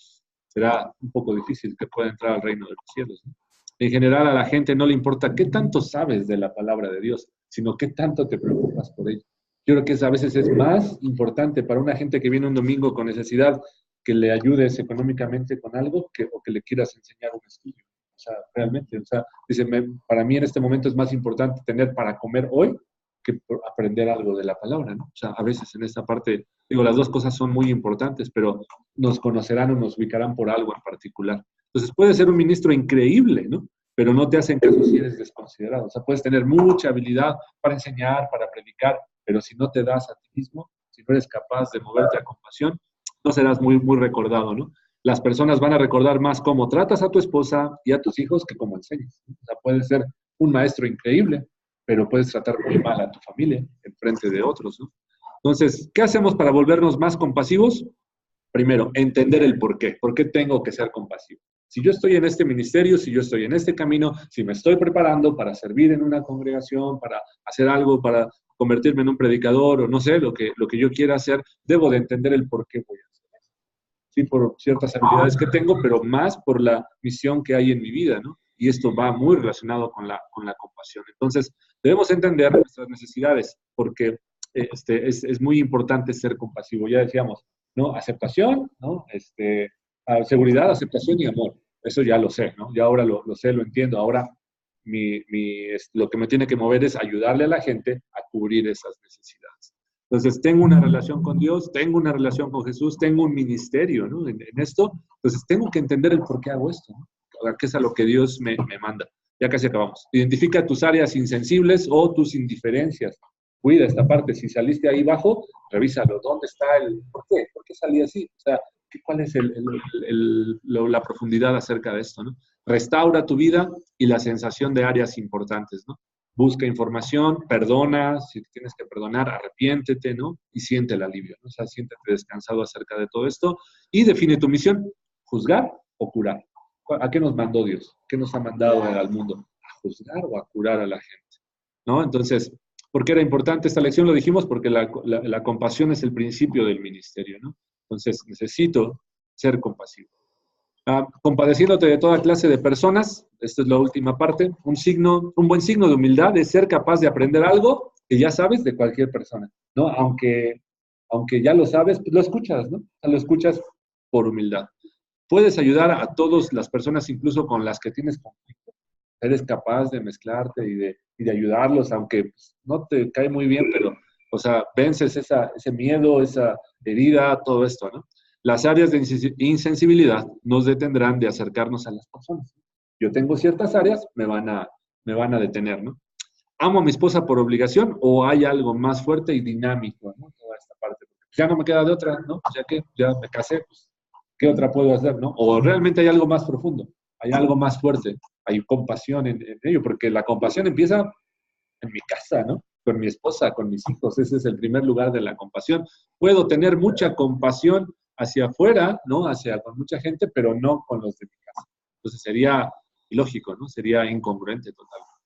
será un poco difícil que pueda entrar al reino de los cielos, ¿no? En general, a la gente no le importa qué tanto sabes de la palabra de Dios, sino qué tanto te preocupas por ella. Yo creo que a veces es más importante para una gente que viene un domingo con necesidad que le ayudes económicamente con algo o que le quieras enseñar un estudio. O sea, realmente, o sea, dice, para mí en este momento es más importante tener para comer hoy que aprender algo de la palabra, ¿no? O sea, a veces en esta parte, digo, las dos cosas son muy importantes, pero nos conocerán o nos ubicarán por algo en particular. Entonces, puedes ser un ministro increíble, ¿no? Pero no te hacen caso si eres desconsiderado. O sea, puedes tener mucha habilidad para enseñar, para predicar, pero si no te das a ti mismo, si no eres capaz de moverte a compasión, no serás muy, muy recordado, ¿no? Las personas van a recordar más cómo tratas a tu esposa y a tus hijos que cómo enseñas, ¿no? O sea, puedes ser un maestro increíble, pero puedes tratar muy mal a tu familia en frente de otros, ¿no? Entonces, ¿qué hacemos para volvernos más compasivos? Primero, entender el por qué. ¿Por qué tengo que ser compasivo? Si yo estoy en este ministerio, si yo estoy en este camino, si me estoy preparando para servir en una congregación, para hacer algo, para convertirme en un predicador o no sé, lo que yo quiera hacer, debo de entender el por qué voy a hacer eso. Sí, por ciertas habilidades que tengo, pero más por la misión que hay en mi vida, ¿no? Y esto va muy relacionado con la compasión. Entonces, debemos entender nuestras necesidades, porque es muy importante ser compasivo. Ya decíamos, ¿no? Aceptación, ¿no? Seguridad, aceptación y amor. Eso ya lo sé, ¿no? Ya ahora lo sé, lo entiendo. Ahora lo que me tiene que mover es ayudarle a la gente a cubrir esas necesidades. Entonces, tengo una relación con Dios, tengo una relación con Jesús, tengo un ministerio, ¿no? En esto. Entonces, tengo que entender el por qué hago esto, ¿no? ¿Qué es a lo que Dios me manda? Ya casi acabamos. Identifica tus áreas insensibles o tus indiferencias. Cuida esta parte. Si saliste ahí bajo, revísalo. ¿Dónde está ¿por qué? ¿Por qué salí así? O sea, ¿cuál es la profundidad acerca de esto, ¿no? Restaura tu vida y la sensación de áreas importantes, ¿no? Busca información, perdona, si tienes que perdonar, arrepiéntete, ¿no? Y siente el alivio, ¿no? O sea, siéntete descansado acerca de todo esto y define tu misión, juzgar o curar. ¿A qué nos mandó Dios? ¿Qué nos ha mandado al mundo? ¿A juzgar o a curar a la gente? ¿No? Entonces, ¿por qué era importante esta lección? Lo dijimos porque la compasión es el principio del ministerio, ¿no? Entonces, necesito ser compasivo. Compadeciéndote de toda clase de personas, esta es la última parte, un buen signo de humildad es ser capaz de aprender algo que ya sabes de cualquier persona, ¿no? Aunque ya lo sabes, pues lo escuchas, ¿no? O sea, lo escuchas por humildad. Puedes ayudar a todas las personas, incluso con las que tienes conflicto. Eres capaz de mezclarte y de ayudarlos, aunque pues, no te cae muy bien, pero, o sea, vences ese miedo, esa herida, todo esto, ¿no? Las áreas de insensibilidad nos detendrán de acercarnos a las personas. Yo tengo ciertas áreas, me van a detener, ¿no? ¿Amo a mi esposa por obligación o hay algo más fuerte y dinámico, ¿no? Toda esta parte. Ya no me queda de otra, ¿no? Ya que ya me casé, pues ¿qué otra puedo hacer, no? O realmente hay algo más profundo, hay algo más fuerte, hay compasión en ello, porque la compasión empieza en mi casa, ¿no? Con mi esposa, con mis hijos, ese es el primer lugar de la compasión. Puedo tener mucha compasión hacia afuera, ¿no? Con mucha gente, pero no con los de mi casa. Entonces sería ilógico, ¿no? Sería incongruente totalmente.